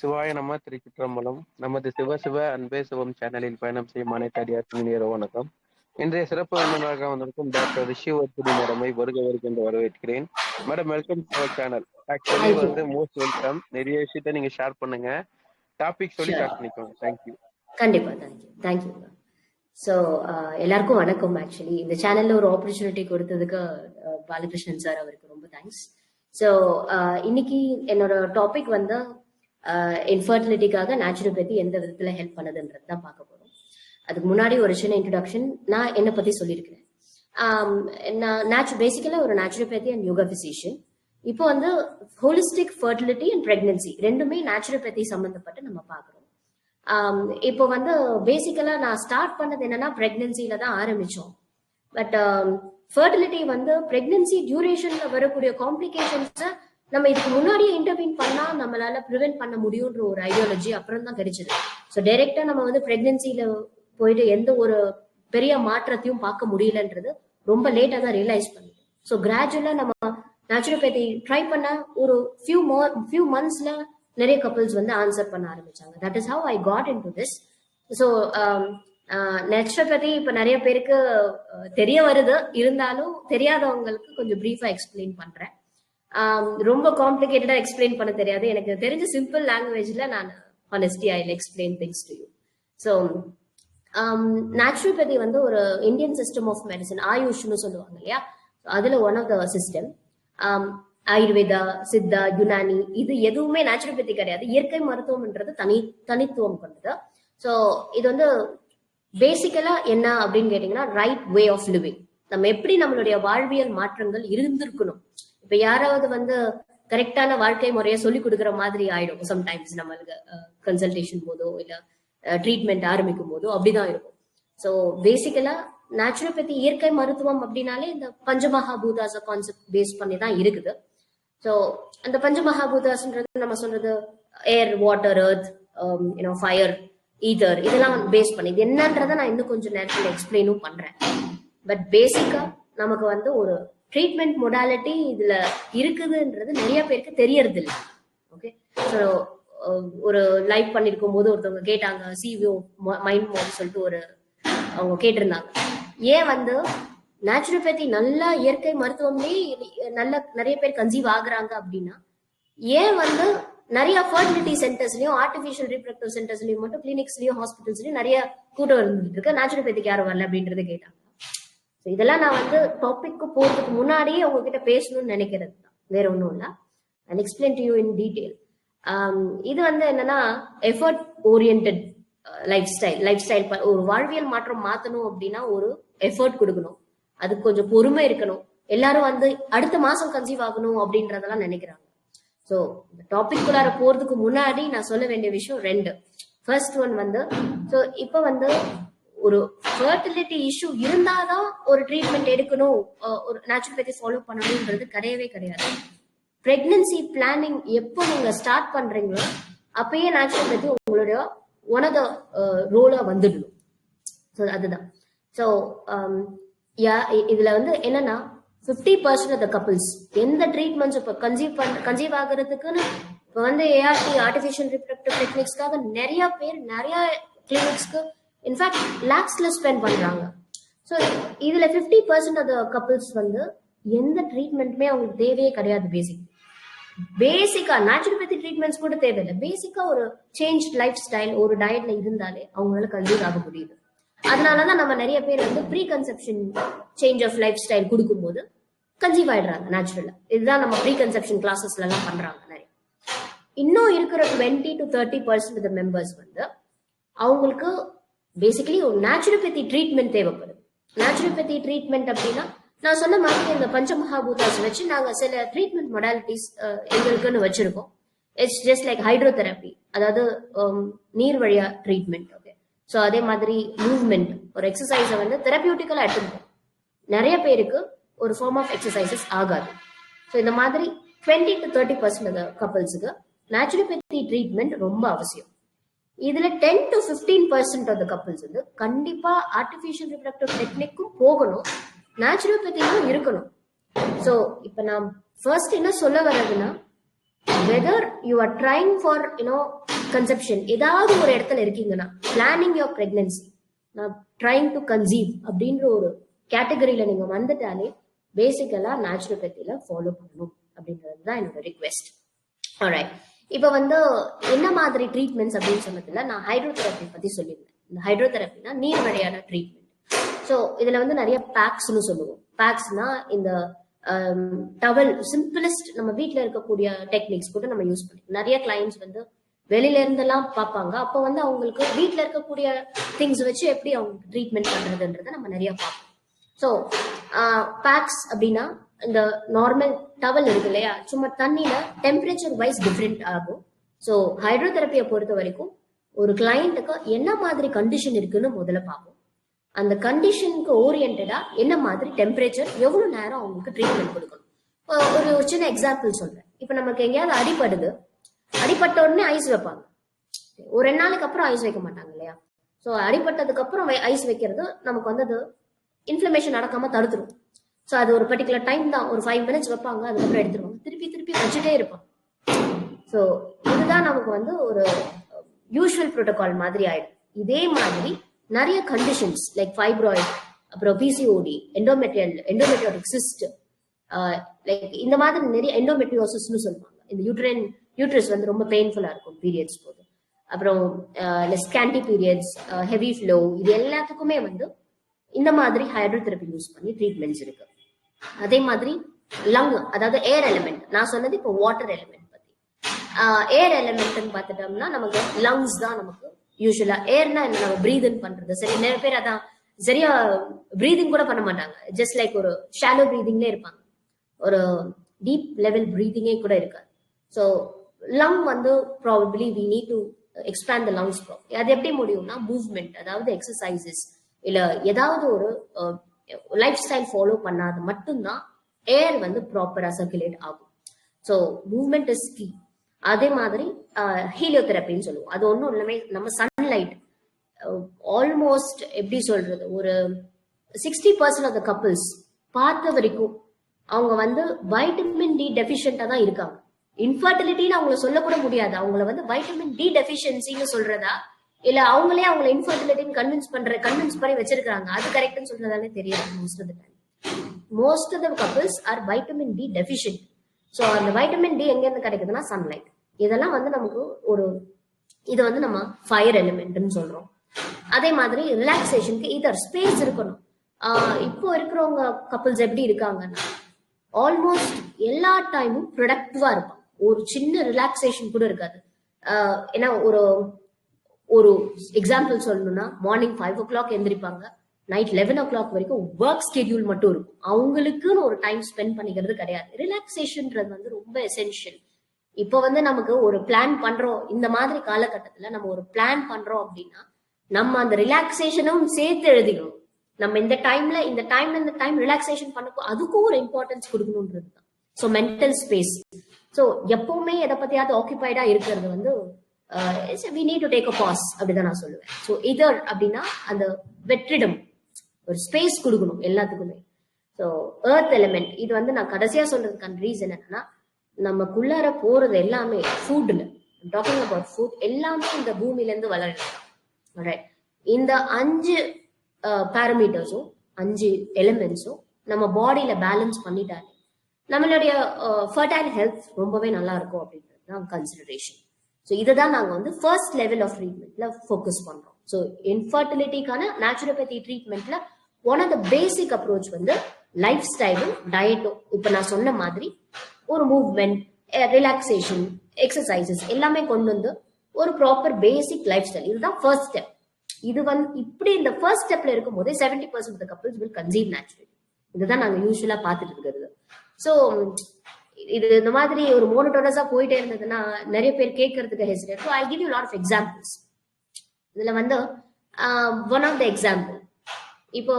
சிவாய நம திருச்சிற்றம்பலம். நமது சிவ அன்பே சிவம் சேனலில் பயணம் செய்யும் அனைத்து அடியார்க்கும் இனிய வணக்கம். இன்றைய சிறப்பு விருந்தினராக வந்திருக்கும் டாக்டர் ரிஷிவர்த்தினி மேடமை வருக என்று வரவேற்கிறேன். Madam, welcome to our channel. Actually most welcome. நிறைய விஷயத்த நீங்க ஷேர் பண்ணுங்க. டாபிக் சொல்லி ஸ்டார்ட் பண்ணிக்கோங்க. தேங்க்யூ. கண்டிப்பா. தேங்க்யூ. ஸோ எல்லாருக்கும் வணக்கம். ஆக்சுவலி இந்த சேனல்ல ஒரு ஆப்பர்ச்சுனிட்டி கொடுத்ததுக்கு பாலகிருஷ்ணன் சார் அவருக்கு ரொம்ப தேங்க்ஸ். ஸோ இன்னைக்கு என்னோட டாபிக் வந்து இன்ஃபர்டிலிட்டிக்காக நேச்சுரோபதி எந்த விதத்துல ஹெல்ப் பண்ணுதுன்றது தான் பார்க்க போறோம். அதுக்கு முன்னாடி ஒரு சின்ன இன்ட்ரோடக்ஷன். நான் என்னை பத்தி சொல்லியிருக்கிறேன். நான் பேசிக்கலா ஒரு நேச்சுரோபதி அண்ட் யோகா பிசிஷியன். இப்போ வந்து ஹோலிஸ்டிக் ஃபர்டிலிட்டி அண்ட் பிரெக்னன்சி ரெண்டுமே நேச்சுரோபதி சம்பந்தப்பட்டு நம்ம பார்க்குறோம். இப்போ வந்து பேசிக்கலா நான் ஸ்டார்ட் பண்ணது என்னன்னா பிரெக்னன்சில தான் ஆரம்பிச்சோம். பட் ஃபர்டிலிட்டி வந்து பிரெக்னன்சி டியூரேஷன்ல வரக்கூடிய காம்ப்ளிகேஷன்ஸை நம்ம இதுக்கு முன்னாடியே இன்டர்வீன் பண்ணா நம்மளால ப்ரிவென்ட் பண்ண முடியும்ன்ற ஒரு ஐடியாலஜி அப்புறம் தான் கிடைச்சது. ஸோ டைரக்டா நம்ம வந்து பிரெக்னன்சில போயிட்டு எந்த ஒரு பெரிய மாற்றத்தையும் பார்க்க முடியலன்றது ரொம்ப லேட்டா தான் ரியலைஸ் பண்ணுது. ஸோ கிராஜுவலா நம்ம நேச்சுரோபதி ட்ரை பண்ண ஒரு ஃபியூ மந்த்ஸ்ல நிறைய கப்பிள்ஸ் வந்து ஆன்சர் பண்ண ஆரம்பிச்சாங்க. That is how I got in to this. So naturopathy இப்ப நிறைய பேருக்கு தெரிய வருது, இருந்தாலும் தெரியாதவங்களுக்கு கொஞ்சம் பிரீஃபா எக்ஸ்பிளைன் பண்றேன். ரொம்ப காம்ப்ளிகேட்டடா எக்ஸ்பிளைன் பண்ண தெரியாது. எனக்கு தெரிஞ்ச சிம்பிள் லாங்குவேஜ்ல நான் honesty I will explain things to you. So naturopathy வந்து ஒரு இந்தியன் சிஸ்டம் ஆஃப் மெடிசன், ஆயுஷ்னு சொல்லுவாங்க இல்லையா, அதுல one of the system. Ayurveda, Siddha, Unani இது எதுவுமே நேச்சுரோபதி கிடையாது. இயற்கை மருத்துவம்ன்றது தனித்துவம் கொண்டது. ஸோ இது வந்து பேசிக்கலா என்ன அப்படின்னு கேட்டீங்கன்னா ரைட் வே ஆஃப் லிவிங். நம்ம எப்படி நம்மளுடைய வாழ்வியல் மாற்றங்கள் இருந்திருக்கணும். இப்ப யாராவது வந்து கரெக்டான வாழ்க்கை முறையை சொல்லி கொடுக்குற மாதிரி ஆயிடும் சம்டைம்ஸ். நம்மளுக்கு கன்சல்டேஷன் போதோ இல்ல ட்ரீட்மெண்ட் ஆரம்பிக்கும் போதோ அப்படிதான் இருக்கும். ஸோ பேசிக்கலா நேச்சுரோபதி இயற்கை மருத்துவம் அப்படின்னாலே இந்த பஞ்சமகாபூதாஸ் கான்செப்ட் பேஸ் பண்ணி தான் இருக்குது. ஸோ அந்த பஞ்சமகாபூதாஸ்ன்றது நம்ம சொல்றது ஏர், வாட்டர், எர்த், ஃபயர், ஈதர், இதெல்லாம் பேஸ் பண்ணி இது என்னன்றதை நான் இன்னும் கொஞ்சம் நேரத்தில் எக்ஸ்பிளைனும் பண்றேன். பட் பேசிக்கா நமக்கு வந்து ஒரு ட்ரீட்மெண்ட் மொடாலிட்டி இதுல இருக்குதுன்றது நிறைய பேருக்கு தெரியறது இல்லை. ஓகே, ஸோ ஒரு லைவ் பண்ணிருக்கும் போது ஒருத்தவங்க கேட்டாங்க, சிவிஓ மைண்ட் மோட் சொல்லிட்டு அவங்க கேட்டிருந்தாங்க, ஏன் வந்து நேச்சுரோபதி நல்லா இயற்கை மருத்துவம்லேயே நிறைய பேர் கன்சீவ் ஆகுறாங்க அப்படின்னா ஏன் வந்து நிறைய ஃபர்டிலிட்டி சென்டர்ஸ்லயும் ஆர்டிஃபிஷியல் ரீப்ரடக்டிவ் சென்டர்ஸ்லயும் மட்டும் கிளினிக்ஸ்லயும் ஹாஸ்பிட்டல்ஸ்லயும் நிறைய கூட்டம் இருந்துட்டு இருக்கு, நேச்சுரோபதிக்கு யாரும் வரல அப்படின்றத கேட்டாங்க. இதெல்லாம் நான் வந்து டாபிக்கு போறதுக்கு முன்னாடியே உங்ககிட்ட பேசணும்னு நினைக்கிறது தான், வேற ஒன்றும் இல்லை. I explain to you in detail. இது வந்து என்னன்னா எஃபர்ட் ஓரியன்டட் லைஃப் ஸ்டைல். ஒரு வாழ்வியல் மாற்றம் மாத்தணும் அப்படின்னா ஒரு எஃபர்ட் கொடுக்கணும், அதுக்கு கொஞ்சம் பொறுமை இருக்கணும். எல்லாரும் வந்து அடுத்த மாசம் கன்சீவ் ஆகணும் அப்படின்றதெல்லாம் நினைக்கிறாங்க. ஸோ இந்த டாபிக் குள்ளார போறதுக்கு முன்னாடி நான் சொல்ல வேண்டிய விஷயம் ரெண்டு. ஃபர்ஸ்ட் ஒன் வந்து, ஸோ இப்போ வந்து ஒரு ஃபர்டிலிட்டி இஷ்யூ இருந்தாதான் ஒரு ட்ரீட்மெண்ட் எடுக்கணும், ஒரு நேச்சுரோபதி ஃபாலோ பண்ணணும்ன்றது கிடையவே கிடையாது. பிரெக்னன்சி பிளானிங் எப்போ நீங்க ஸ்டார்ட் பண்றீங்களோ அப்பயே நேச்சுரோபதி உங்களுடைய ஒன் ஆஃப் த ரோலா வந்துடணும். ஸோ அதுதான். ஸோ இதுல வந்து என்னன்னா 50% ஆஃப் த கப்பிள்ஸ் எந்த ட்ரீட்மெண்ட்ஸ் இப்போ கன்சீவ் ஆகுறதுக்குன்னு இப்போ வந்து ஏஆர்டி, ஆர்டிஃபிஷியல் ரிப்ரடக்டிவ் டெக்னிக்ஸ்க்காக நிறைய பேர் நிறைய கிளினிக்ஸ்க்கு இன்ஃபேக்ட் லேக்ஸ்ல ஸ்பெண்ட் பண்றாங்க. ஸோ இதுல 50% ஆஃப் த கப்பிள்ஸ் வந்து எந்த ட்ரீட்மெண்ட்டுமே அவங்களுக்கு தேவையே கிடையாது. பேசிக்கா நேச்சுரோபதி ட்ரீட்மெண்ட்ஸ் கூட தேவையில்லை. பேசிக்கா ஒரு சேஞ்ச் லைஃப் ஸ்டைல், ஒரு டயட்ல இருந்தாலே அவங்களால கன்சீவ் ஆக முடியுது. அதனாலதான் நம்ம நிறைய பேர் வந்து pre conception change of lifestyle கொடுக்கும் போது கன்சீவ் ஆயிடுறாங்க நேச்சுரலா. இதுதான் நம்ம ப்ரீ கன்செப்ஷன் கிளாஸஸ்ல எல்லாம் பண்றாங்க நிறைய. இன்னும் இருக்கிற 20 to 30% ஆஃப் மெம்பர்ஸ் வந்து அவங்களுக்கு பேசிக்கலி ஒரு நேச்சுரோபதி ட்ரீட்மெண்ட் தேவைப்படுது. நேச்சுரோபதி ட்ரீட்மெண்ட் அப்படின்னா நான் சொன்ன மாதிரி இந்த பஞ்சமகாபூதாஸ் வச்சு நாங்க சில ட்ரீட்மெண்ட் மொடாலிட்டிஸ் எங்களுக்குன்னு வச்சிருக்கோம். இட்ஸ் ஜஸ்ட் லைக் ஹைட்ரோதெரப்பி, அதாவது நீர் வழியா ட்ரீட்மெண்ட். ஓகே, ஸோ அதே மாதிரி மூவ்மெண்ட், ஒரு எக்ஸசைஸை வந்து தெரப்பியூட்டிக்கலா எடுத்துருக்கோம். நிறைய பேருக்கு ஒரு ஃபார்ம் ஆஃப் எக்ஸசைசஸ் ஆகாது. ஸோ இந்த மாதிரி 20 to 30% கப்பல்ஸுக்கு நேச்சுரோபதி ட்ரீட்மெண்ட் ரொம்ப அவசியம். இதுல 10 to 15% ஆஃப் த கப்பல்ஸ் வந்து கண்டிப்பா ஆர்டிஃபிஷியல் ரிப்ரடக்டிவ் டெக்னிக்கும் போகணும், நேச்சுரோபதியும் இருக்கணும். ஸோ இப்போ நான் ஃபர்ஸ்ட் என்ன சொல்ல வர்றதுன்னா, whether you are trying for conception ஏதாவது ஒரு இடத்துல இருக்கீங்கன்னா, பிளானிங் யோர் பிரெக்னன்சி, நான் ட்ரைங் டு கன்சீவ் அப்படின்ற ஒரு கேட்டகரியில நீங்க வந்துட்டாலே பேசிக்கலா நேச்சுரோபதியில ஃபாலோ பண்ணணும் அப்படின்றது தான் என்னோட ரிக்வெஸ்ட். ஆல்ரைட். இப்ப வந்து என்ன மாதிரி ட்ரீட்மெண்ட்ஸ் அப்படின்னு சொன்னதுல நான் ஹைட்ரோதெரப்பி பத்தி சொல்லியிருந்தேன். இந்த ஹைட்ரோதெரப்பினா நீர் வழியான ட்ரீட்மெண்ட். ஸோ இதுல வந்து நிறைய பேக்ஸ்னு சொல்லுவோம். பேக்ஸ்னா இந்த டவல், சிம்பிளஸ்ட் நம்ம வீட்டில் இருக்கக்கூடிய டெக்னிக்ஸ் கூட நம்ம யூஸ் பண்ணி நிறைய கிளைண்ட்ஸ் வந்து வெளியில இருந்தெல்லாம் பார்ப்பாங்க. அப்போ வந்து அவங்களுக்கு வீட்டில் இருக்கக்கூடிய திங்ஸ் வச்சு எப்படி அவங்களுக்கு ட்ரீட்மெண்ட் பண்றதுன்றதை நம்ம நிறைய பார்ப்போம். ஸோ பேக்ஸ் அப்படின்னா இந்த நார்மல் டவல் இருக்கு இல்லையா, சும்மா தண்ணியில டெம்பரேச்சர் வைஸ் டிஃப்ரெண்ட் ஆகும். ஸோ ஹைட்ரோதெரப்பியை பொறுத்த வரைக்கும் ஒரு கிளைண்ட்டுக்கு என்ன மாதிரி கண்டிஷன் இருக்குன்னு முதல்ல பார்ப்போம். அந்த கண்டிஷனுக்கு ஓரியன்டா என்ன மாதிரி டெம்பரேச்சர், எவ்வளவு நேரம் அவங்களுக்கு ட்ரீட்மெண்ட் கொடுக்கணும். ஒரு சின்ன எக்ஸாம்பிள் சொல்றேன். இப்ப நமக்கு எங்கேயாவது அடிபடுது, அடிபட்ட உடனே ஐஸ் வைப்பாங்க. ஒரு 2 நாளுக்கு அப்புறம் ஐஸ் வைக்க மாட்டாங்க இல்லையா. ஸோ அடிபட்டதுக்கு அப்புறம் ஐஸ் வைக்கிறது நமக்கு வந்து அது இன்ஃபிளமேஷன் நடக்காம தடுத்துரும். ஸோ அது ஒரு பர்டிகுலர் டைம் தான், ஒரு 5 மினிட்ஸ் வைப்பாங்க, அதுக்கப்புறம் எடுத்துருவாங்க, திருப்பி திருப்பி வச்சுட்டே இருப்பாங்க. ஸோ இதுதான் நமக்கு வந்து ஒரு யூஷுவல் ப்ரோட்டோகால் மாதிரி ஆயிடும். இதே மாதிரி நிறைய கண்டிஷன்ஸ் லைக் ஃபைப்ராய்ட், அப்புறம் பிசிஓடி, எண்டோமெட்ரியோட்டிக் சிஸ்ட், லைக் இந்த மாதிரி நிறைய எண்டோமெட்ரியோசிஸ்னு சொல்லுவாங்க. இந்த யூட்ரஸ் வந்து ரொம்ப பெயின்ஃபுல்லா இருக்கும் பீரியட்ஸ் போது. அப்புறம் ஸ்கேண்டி பீரியட்ஸ், ஹெவி ஃப்ளோ, இது எல்லாத்துக்குமே வந்து இந்த மாதிரி ஹைட்ரோதெரப்பி யூஸ் பண்ணி ட்ரீட்மெண்ட்ஸ் இருக்கு. அதே மாதிரி லங், அதாவது ஏர் எலிமெண்ட், நான் சொன்னது இப்போ வாட்டர் எலிமெண்ட் பத்தி. ஏர் எலிமெண்ட்னு பார்த்துட்டோம்னா நமக்கு லங்ஸ் தான் நமக்கு யூஸ்வலா. ஏர்னா என்ன, நம்ம பிரீதிங் பண்றது. சரி, நிறைய பேர் அதான் சரியா பிரீதிங் கூட பண்ண மாட்டாங்க. ஜஸ்ட் லைக் ஒரு ஷாலோ பிரீதிங்ல இருப்பாங்க, ஒரு டீப் லெவல் பிரீதிங்கே கூட இருக்காது. ஸோ லங் வந்து probably we need to expand the lungs. அது எப்படி முடியும்னா மூவ்மெண்ட், அதாவது எக்ஸசைசஸ், இல்ல ஏதாவது ஒரு லைஃப் ஸ்டைல் ஃபாலோ பண்ணாது மட்டும்தான் ஏர் வந்து ப்ராப்பரா சர்க்குலேட் ஆகும். So movement is key. அதே மாதிரி ஹீலியோதெரப்பின்னு சொல்லுவோம். அது ஒன்றும் இல்லைமே, நம்ம சன்லைட் ஆல்மோஸ்ட் எப்படி சொல்றது, ஒரு 60% ஆஃப் த கப்பிள்ஸ் பார்த்த வரைக்கும் அவங்க வந்து வைட்டமின் டி டெஃபிஷியண்டா தான் இருக்காங்க. இன்ஃபர்டிலிட்டின்னு அவங்கள சொல்லக்கூட முடியாது. அவங்கள வந்து வைட்டமின் டி டெஃபிஷியன்சின்னு சொல்றதா, இல்ல அவங்களே அவங்களை இன்ஃபர்டிலிட்டின்னு கன்வின்ஸ் பண்ணி வச்சிருக்காங்க, அது கரெக்ட்னு சொல்றதாலே தெரியாது. Most of the couples are vitamin D deficient. So அந்த வைட்டமின் டி எங்க இருந்து கிடைக்குதுன்னா சன்லைட். இதெல்லாம் வந்து நமக்கு ஒரு, இது வந்து நம்ம ஃபயர் எலிமெண்ட்னு சொல்றோம். அதே மாதிரி ரிலாக்ஸேஷனுக்கு இதர் ஸ்பேஸ் இருக்கணும். இப்போ இருக்கிறவங்க கப்பிள்ஸ் எப்படி இருக்காங்கன்னா ஆல்மோஸ்ட் எல்லா டைமும் ப்ரொடக்டிவா இருப்பாங்க. ஒரு சின்ன ரிலாக்ஸேஷன் கூட இருக்காது. ஏன்னா ஒரு ஒரு எக்ஸாம்பிள் சொல்லணும்னா மார்னிங் 5 o'clock எந்திரிப்பாங்க, நைட் 11 o'clock வரைக்கும் ஒர்க் ஸ்கெடியூல் மட்டும் இருக்கும். அவங்களுக்குன்னு ஒரு டைம் ஸ்பெண்ட் பண்ணிக்கிறது கிடையாது. ரிலாக்ஸேஷன்ன்றது வந்து ரொம்ப எசென்ஷியல். இப்போ வந்து நமக்கு ஒரு பிளான் பண்றோம், இந்த மாதிரி காலகட்டத்துல நம்ம ஒரு பிளான் பண்றோம் அப்படின்னா நம்ம அந்த ரிலாக்ஸேஷனும் சேர்த்து எழுதிக்கணும். நம்ம இந்த டைம் ரிலாக்ஸேஷன் பண்ணக்கும், அதுக்கும் ஒரு இம்பார்ட்டன்ஸ் கொடுக்கணும்ன்றது தான். So mental space. ஸோ எப்பவுமே எதை பத்தியாவது ஆக்கியபைடா இருக்கிறது வந்து we need to take a pause அப்படிதான் நான் சொல்லுவேன். ஸோ இதர் அப்படின்னா அந்த வெற்றிடம், ஒரு ஸ்பேஸ் கொடுக்கணும் எல்லாத்துக்குமே. ஸோ எர்த் எலிமெண்ட், இது வந்து நான் கடைசியா சொல்றதுக்கான ரீசன் என்னன்னா, நமக்குள்ளார போறது எல்லாமே ஃபுட்ல, டாக்கிங் அபவுட் ஃபுட், எல்லாமே இந்த பூமியில இருந்து வளர்றது. இந்த 5 பேராமீட்டர்ஸும் 5 எலிமெண்ட்ஸும் நம்ம பாடியில பேலன்ஸ் பண்ணிட்டாலே நம்மளுடைய ஃபர்டைல் ஹெல்த் ரொம்பவே நல்லா இருக்கும் அப்படின்றது தான் கன்சிடரேஷன். ஸோ இதுதான் நாங்கள் வந்து ஃபர்ஸ்ட் லெவல் ஆஃப் ட்ரீட்மெண்ட்ல ஃபோக்கஸ் பண்றோம். ஸோ இன்ஃபர்டிலிட்டிக்கான நேச்சுரோபதி ட்ரீட்மெண்ட்ல one of the basic approach வந்து லைஃப் ஸ்டைலும் டயட்டும். இப்போ நான் சொன்ன மாதிரி ஒரு மூவ்மெண்ட், ரிலாக்ஸேஷன், எக்ஸசைசஸ் எல்லாமே கொண்டு வந்து ஒரு ப்ராப்பர் பேசிக் லைஃப் ஸ்டைல், இதுதான் ஃபர்ஸ்ட் ஸ்டெப். இது வந்து இப்படி இந்த ஃபர்ஸ்ட் ஸ்டெப்ல இருக்கும் போதே 70% of the couples will conceive naturally. இதுதான் நாங்கள் யூஸ்வலா பார்த்துட்டு இருக்கிறது. ஸோ இது இந்த மாதிரி ஒரு மோனோட்டோனஸா போயிட்டே இருந்ததுன்னா நிறைய பேர் கேட்கறதுக்கு hesitate. So I give you lot of examples. இதுல வந்து ஒன் ஆஃப் த எக்ஸாம்பிள், இப்போ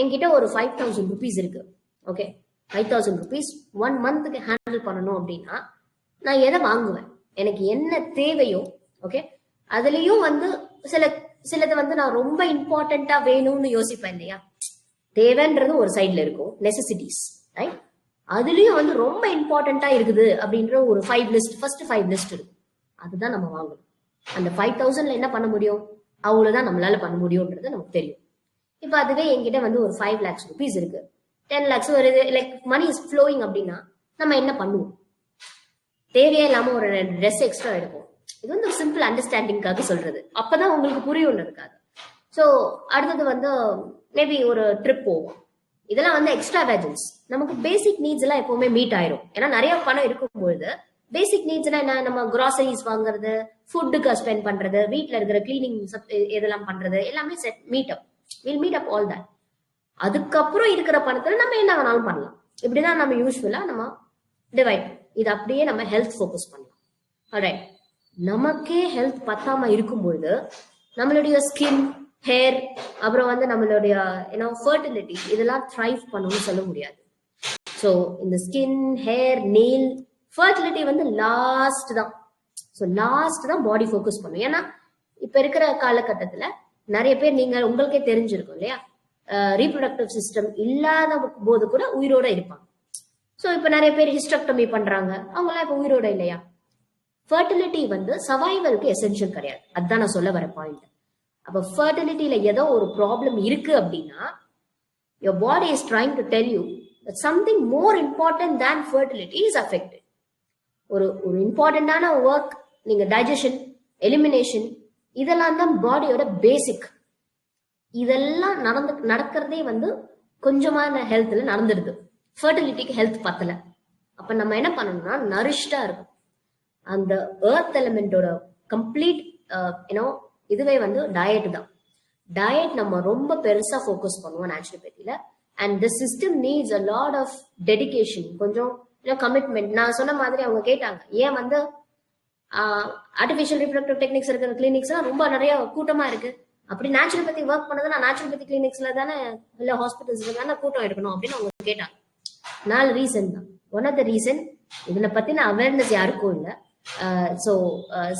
என்கிட்ட ஒரு 5,000 rupees இருக்கு. ஓகே, 5,000 rupees 1 month ஹேண்டில் பண்ணணும் அப்படின்னா நான் எதை வாங்குவேன், எனக்கு என்ன தேவையோ. ஓகே, அதுலயும் வந்து சிலது வந்து நான் ரொம்ப இம்பார்ட்டண்டா வேணும்னு யோசிப்பேன் இல்லையா. தேவைன்றது ஒரு சைட்ல இருக்கும், நெசசிட்டிஸ், ரைட். அதுலயும் வந்து ரொம்ப இம்பார்ட்டண்டா இருக்குது அப்படின்ற ஒரு 5 லிஸ்ட், ஃபர்ஸ்ட் 5 லிஸ்ட் இருக்கும், அதுதான் நம்ம வாங்கணும். அந்த 5,000ல என்ன பண்ண முடியும், அவ்வளவுதான் நம்மளால பண்ண முடியும்ன்றது நமக்கு தெரியும். இப்ப அதுவே என்கிட்ட வந்து ஒரு 5 lakhs rupees இருக்கு, 10 lakhs ஒரு லைக் மணி இஸ் ஃப்ளோயிங் அப்படின்னா நம்ம என்ன பண்ணுவோம்? தேவையே இல்லாம ஒரு ட்ரெஸ் எக்ஸ்ட்ரா எடுப்போம். இது வந்து ஒரு சிம்பிள் அண்டர்ஸ்டாண்டிங்காக சொல்றது, அப்பதான் உங்களுக்கு புரியும்ன்றதுக்காக. ஸோ அடுத்தது வந்து மேபி ஒரு ட்ரிப் போவோம். இதெல்லாம் வந்து எக்ஸ்ட்ரா வேஜன்ஸ். நமக்கு பேசிக் நீட்ஸ் எல்லாம் எப்பவுமே மீட் ஆயிரும். ஏன்னா நிறைய பணம் இருக்கும்பொழுது பேசிக் நீட்ஸ்னா என்ன, நம்ம கிராசரிஸ் வாங்குறது, ஃபுட்டுக்கு ஸ்பெண்ட் பண்றது, வீட்டில் இருக்கிற கிளீனிங் இதெல்லாம் பண்றது எல்லாமே set meet up, will meet up all that. அதுக்கப்புறம் இருக்கிற பணத்துல நம்ம என்ன வேணாலும் பண்ணலாம். இப்படிதான் நம்ம யூஸ்வலா நம்ம டிவைட். இது அப்படியே நம்ம ஹெல்த் ஃபோக்கஸ் பண்ணலாம். ஆல்ரைட், நமக்கே ஹெல்த் பத்தாம இருக்கும்பொழுது நம்மளுடைய ஸ்கின், ஹேர், அப்புறம் வந்து நம்மளுடைய ஃபர்டிலிட்டி இதெல்லாம் த்ரைவ் பண்ணணும்னு சொல்ல முடியாது. ஸோ இந்த ஸ்கின், ஹேர், நெயில், ஃபர்டிலிட்டி வந்து லாஸ்ட் தான். ஸோ லாஸ்ட் தான் பாடி ஃபோக்கஸ் பண்ணும். ஏன்னா இப்ப இருக்கிற காலகட்டத்துல நிறைய பேர், நீங்க உங்களுக்கே தெரிஞ்சிருக்கும் இல்லையா, ரீப்ரொடக்டிவ் சிஸ்டம் இல்லாத போது கூட உயிரோட இருப்பாங்க. ஸோ இப்ப நிறைய பேர் ஹிஸ்டெக்டமி பண்றாங்க, அவங்களாம் இப்ப உயிரோட இல்லையா. ஃபர்டிலிட்டி வந்து சர்வைவலுக்கு எசென்ஷியல் கிடையாது. அதுதான் நான் சொல்ல வர பாயிண்ட். அப்ப ஃபர்டிலிட்டியில ஏதோ ஒரு ப்ராப்ளம் இருக்கு அப்படின்னா your body is trying to tell you that something more important than fertility is affected. ஒரு இம்பார்ட்டன்டான ஒர்க், நீங்க டைஜஷன், எலிமினேஷன், இதெல்லாம் தான் பாடியோட பேசிக். இதெல்லாம் நடக்கிறதே வந்து கொஞ்சமான ஹெல்த்ல நடந்துடுது. ஃபர்டிலிட்டிக்கு ஹெல்த் பத்தல. அப்ப நம்ம என்ன பண்ணணும்னா நரிஷ்டா இருக்கும். அந்த எர்த் எலிமெண்டோட கம்ப்ளீட் இதுவே வந்து டயட் தான். டயட் நம்ம ரொம்ப பெருசா ஃபோக்கஸ் பண்ணுவோம் நேச்சுரோபதியில. And the system needs a lot of dedication, கொஞ்சம் கமிட்மெண்ட். நான் சொன்ன மாதிரி அவங்க கேட்டாங்க, ஏன் வந்து ஆர்டிஃபிஷியல் ரீப்ரொடக்டிவ் டெக்னிக்ஸ் இருக்கிற கிளினிக்ஸ் ரொம்ப நிறைய கூட்டமா இருக்கு. அப்படி நேச்சுரோபதி ஒர்க் பண்ணதுன்னா நேச்சுரோபதி கிளினிக்ஸ்ல தானே இல்ல ஹாஸ்பிட்டல்ஸ்ல தானே கூட்டம் எடுக்கணும் அப்படின்னு அவங்க கேட்டாங்க. 4 ரீசன் தான். ஒன் ஆஃப் த ரீசன், இதுல பத்தின அவேர்னஸ் யாருக்கும் இல்லை. ஸோ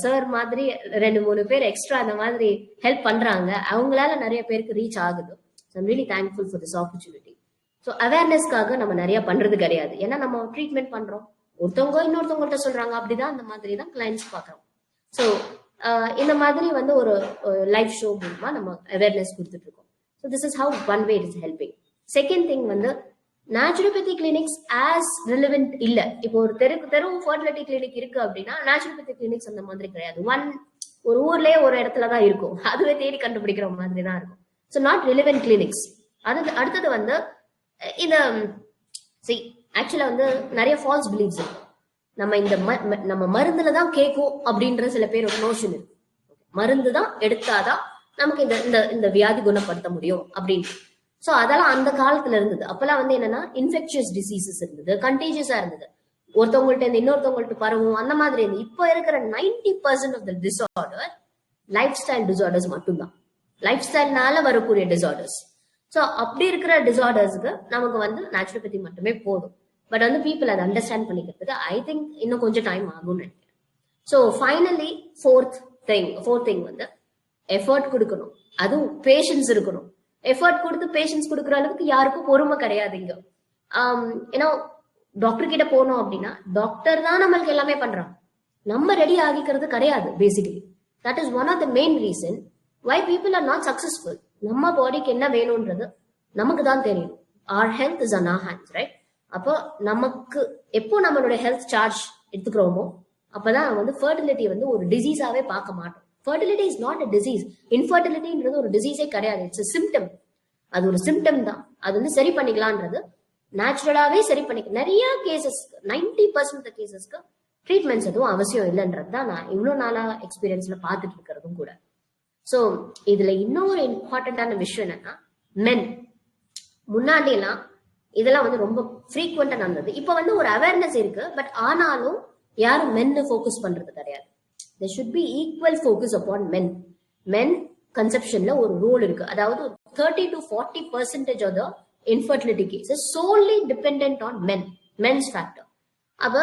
சார் மாதிரி 2-3 பேர் எக்ஸ்ட்ரா அந்த மாதிரி ஹெல்ப் பண்றாங்க, அவங்களால நிறைய பேருக்கு ரீச் ஆகுது. I'm really thankful for this opportunity. So அவேர்னஸ்க்காக நம்ம நிறைய பண்றது கிடையாது. ஏன்னா நம்ம ட்ரீட்மெண்ட் பண்றோம், ஒருத்தவங்க இன்னொருத்தவங்கள்ட்ட சொல்றாங்க, அப்படிதான் அந்த மாதிரி தான் கிளைண்ட்ஸ் பார்க்குறோம். ஸோ இந்த மாதிரி வந்து ஒரு லைவ் ஷோ மூலமா நம்ம அவேர்னஸ் கொடுத்துட்டு இருக்கோம். So this is how one way it is helping. Second thing வந்து நேச்சுரோபதி கிளினிக்ஸ் ஆஸ் ரிலவென்ட் இல்ல. இப்போ ஒரு தெரு ஃபர்டிலிட்டி கிளினிக் இருக்கு அப்படின்னா நேச்சுரோபதி கிளினிக்ஸ் அந்த மாதிரி கிடையாது. ஒரு ஊர்லயே ஒரு இடத்துலதான் இருக்கும், அதுவே தேடி கண்டுபிடிக்கிற மாதிரி தான் இருக்கும். So not relevant clinics. அடுத்தது வந்து இந்த ஆக்சுவலா வந்து நிறைய ஃபால்ஸ் பிலீவ்ஸ் இருக்கு. நம்ம மருந்துல தான் கேட்கும் அப்படின்ற சில பேர் ஒரு நோஷன் இருக்கு. மருந்து தான் எடுத்தாதான் நமக்கு இந்த வியாதி குணப்படுத்த முடியும் அப்படின்னு. ஸோ அதெல்லாம் அந்த காலத்துல இருந்தது. அப்பெல்லாம் வந்து என்னன்னா இன்ஃபெக்ஷியஸ் டிசீசஸ் இருந்தது, கண்டேஜியஸா இருந்தது, ஒருத்தவங்கள்ட்ட இன்னொருத்தவங்கள்ட்ட பரவும், அந்த மாதிரி இருந்து. இப்போ இருக்கிற 90% of the disorder lifestyle disorders மட்டும்தான், லைஃப் ஸ்டைல்னால வரக்கூடிய டிசார்டர்ஸ். ஸோ அப்படி இருக்கிற டிசார்டர்ஸ்க்கு நமக்கு வந்து நேச்சுரோபதி மட்டுமே போதும். பட் வந்து பீப்புள் அதை அண்டர்ஸ்டாண்ட் பண்ணிக்கிறதுக்கு ஐ திங்க் இன்னும் கொஞ்சம் டைம் ஆகும்னு நினைக்கிறேன். ஸோ ஃபைனலி ஃபோர்த் திங் வந்து எஃபர்ட் கொடுக்கணும், அதுவும் பேஷன்ஸ் இருக்கணும். எஃபர்ட் கொடுத்து பேஷன்ஸ் கொடுக்குற அளவுக்கு யாருக்கும் பொறுமை கிடையாது இங்க. ஏன்னா டாக்டர் கிட்ட போனோம் அப்படின்னா டாக்டர் தான் நம்மளுக்கு எல்லாமே பண்றாங்க, நம்ம ரெடி ஆகிக்கிறது கிடையாது basically. That is one of the main reason why people are not successful. நம்ம பாடிக்கு என்ன வேணும்ன்றது நமக்கு தான் தெரியும். Our health is on our hands, right? அப்போ நமக்கு எப்போ நம்மளுடைய ஹெல்த் சார்ஜ் எடுத்துக்கிறோமோ அப்பதான் வந்து ஃபர்டிலிட்டி வந்து ஒரு டிசீஸாவே பார்க்க மாட்டோம். Fertility is not a disease. இன்ஃபர்டிலிட்டின்றது ஒரு டிசீஸே கிடையாது, இட்ஸ் சிம்டம். அது ஒரு சிம்டம் தான். அது வந்து சரி பண்ணிக்கலான்றது நேச்சுரலாவே சரி பண்ணிக்க. நிறைய கேசஸ் 90% கேசஸ்க்கு ட்ரீட்மெண்ட்ஸ் எதுவும் அவசியம் இல்லைன்றது தான் நான் இவ்வளவு நாளா எக்ஸ்பீரியன்ஸ்ல பார்த்துட்டு இருக்கிறதும் கூட. ஸோ இதுல இன்னொரு இம்பார்ட்டன்டான விஷயம் என்னன்னா, மென் முன்னாடி எல்லாம் இதெல்லாம் வந்து ரொம்ப ஃப்ரீக்வெண்டா நடந்தது. இப்ப வந்து ஒரு அவேர்னஸ் இருக்கு, பட் ஆனாலும் யாரும் மென்னு ஃபோக்கஸ் பண்றது கிடையாது. there should be equal focus upon men. Men conceptionல ஒரு ரூல் இருக்கு. அதாவது 30 to 40% of the infertility cases solely dependent on men's factor. அப்ப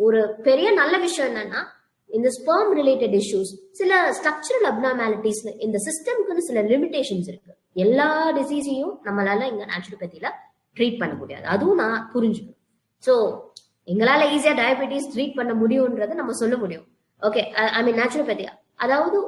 ஒரு பெரிய நல்ல விஷயம் என்னன்னா, இந்த ஸ்பெர்ம் ரிலேட்டட் இஷ்யூஸ், சில ஸ்ட்ரக்சரல் அப்நார்மாலிட்டிஸ், இந்த சிஸ்டம்க்கு சில லிமிடேஷன்ஸ் இருக்கு. எல்லா டிசீஸையும் நம்மளால இங்க நேச்சுரோபதியில ட்ரீட் பண்ண முடியாது, அதுவும் நான் புரிஞ்சுக்கணும். ஸோ எங்களால ஈஸியா டயபெட்டிஸ் ட்ரீட் பண்ண முடியும்ன்றதை நம்ம சொல்ல முடியும். ஓகே, ஐ மீன் நேச்சுரோபதி. அதாவது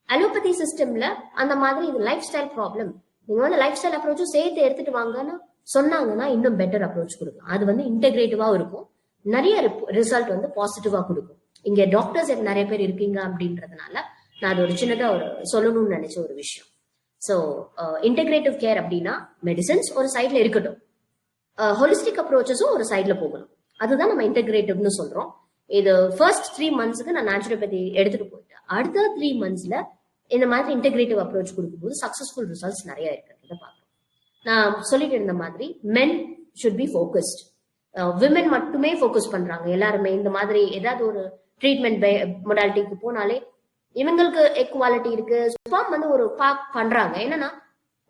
அலோபதி சிஸ்டம்ல அந்த மாதிரி இது லைஃப் ஸ்டைல் ப்ராப்ளம், நீங்க வந்து லைஃப் ஸ்டைல் அப்ரோச்சும் சேர்த்து எடுத்துட்டு வாங்கன்னு சொன்னாங்கன்னா இன்னும் பெட்டர் அப்ரோச் கொடுக்கும். அது வந்து இன்டெகிரேட்டிவா இருக்கும், நிறைய ரிசல்ட் வந்து பாசிட்டிவா கொடுக்கும். இங்க டாக்டர்ஸ் நிறைய பேர் இருக்கீங்க அப்படின்றதுனால நான் அது ஒரு சின்னதா ஒரு சொல்லணும்னு நினைச்ச ஒரு விஷயம். ஸோ இன்டெகிரேட்டிவ் கேர் அப்படின்னா மெடிசன்ஸ் ஒரு சைட்ல இருக்கட்டும், ஹோலிஸ்டிக் அப்ரோச்சஸும் ஒரு சைட்ல போகணும். அதுதான் நம்ம இன்டெகிரேட்டிவ்னு சொல்றோம். இது ஃபர்ஸ்ட் 3 monthsக்கு நான் நேச்சுரோபதி எடுத்துட்டு போயிட்டேன். அடுத்த 3 monthsல இந்த மாதிரி இன்டெகிரேட்டிவ் அப்ரோச் கொடுக்கும்போது சக்சஸ்ஃபுல் ரிசல்ட்ஸ் நிறைய இருக்கிறத பார்க்கணும். நான் சொல்லிட்டு இருந்த மாதிரி மென் ஷுட் பி ஃபோக்கஸ்ட். விமன் மட்டுமே ஃபோக்கஸ் பண்றாங்க எல்லாருமே. இந்த மாதிரி ஏதாவது ஒரு ட்ரீட்மெண்ட் மொடாலிட்டிக்கு போனாலே இவங்களுக்கு எக்வாலிட்டி இருக்கு, ஸ்பெர்ம் வந்து ஒரு பார்க் பண்றாங்க. என்னன்னா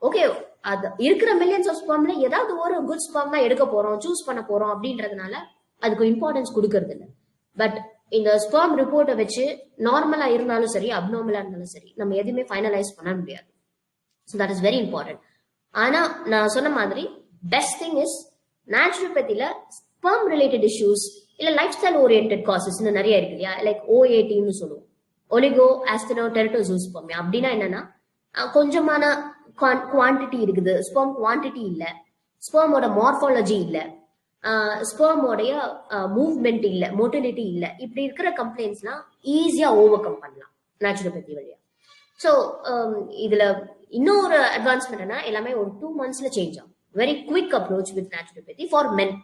ஓகே, அது இருக்கிற மில்லியன்ஸ் ஆஃப் ஸ்பெர்ம்ல ஏதாவது ஒரு குட் ஸ்பெர்ம் தான் எடுக்க போறோம், சூஸ் பண்ண போறோம் அப்படின்றதுனால அதுக்கு இம்பார்ட்டன்ஸ் கொடுக்கறது இல்லை. பட் இந்த ஸ்பெர்ம் ரிப்போர்ட்டை வச்சு நார்மலா இருந்தாலும் சரி, அப்நார்மலா இருந்தாலும் சரி, நம்ம எதுவுமே ஃபைனலைஸ் பண்ண முடியாது. So that is very important. ஆனா நான் சொன்ன மாதிரி பெஸ்ட் திங் இஸ் நேச்சுரோபதியில ஸ்பெர்ம் ரிலேட்டட் இஷ்யூஸ் இல்ல லைஃப் ஸ்டைல் ஓரியன்ட் காசஸ் நிறைய இருக்கு இல்லையா, லைக் OATன்னு சொல்லுவோம், ஒலிகோ ஆஸ்டினோ டெரட்டோசூஸ்பெர்மியா. அப்படின்னா என்னன்னா கொஞ்சமான குவான்டிட்டி இருக்குது, ஸ்பெர்ம் குவான்டிட்டி இல்ல, ஸ்பெர்மோட மார்பாலஜி இல்ல, ஸ்பெர்மோடைய மூவ்மெண்ட் இல்ல, மோட்டிலிட்டி இல்ல, இப்படி இருக்கிற கம்ப்ளைண்ட்ஸ்லாம் ஈஸியா ஓவர் கம் பண்ணலாம் நேச்சுரோபதி வழியா. ஸோ இதுல இன்னொரு அட்வான்ஸ்மெண்ட் எல்லாமே ஒரு 2 monthsல சேஞ்ச் ஆகும். Very quick approach with naturopathy for men.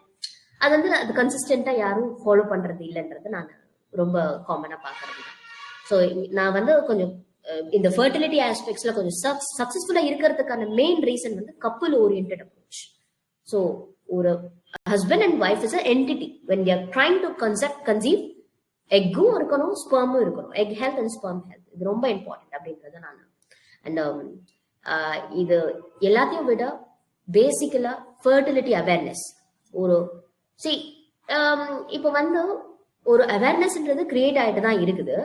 அது வந்து அது கன்சிஸ்டன்டா யாரும் ஃபாலோ பண்றது இல்லைன்றது நான் ரொம்ப காமனா பாக்குறது. ஸோ நான் வந்து கொஞ்சம் இந்த ஃபர்டிலிட்டி ஆஸ்பெக்ட்ஸ்ல கொஞ்சம் சக்சஸ்ஃபுல்லா இருக்கிறதுக்கான மெயின் ரீசன் வந்து கப்புள் ஓரியன்ட் அப்ரோச். ஸோ ஒரு husband and wife is a entity. When you are trying to conceive, எக்கும் இருக்கணும், ஸ்பெர்மும் இருக்கணும். Egg health and sperm health இது ரொம்ப இம்பார்ட்டன்ட் அப்படின்றத நான். அண்ட் இது எல்லாத்தையும் விட பேசிக்கலா ஃபர்டிலிட்டி அவேர்னஸ் ஒரு இப்போ வந்து ஒரு அவேர்னஸ்ன்றது கிரியேட் ஆகிட்டு தான் இருக்குது.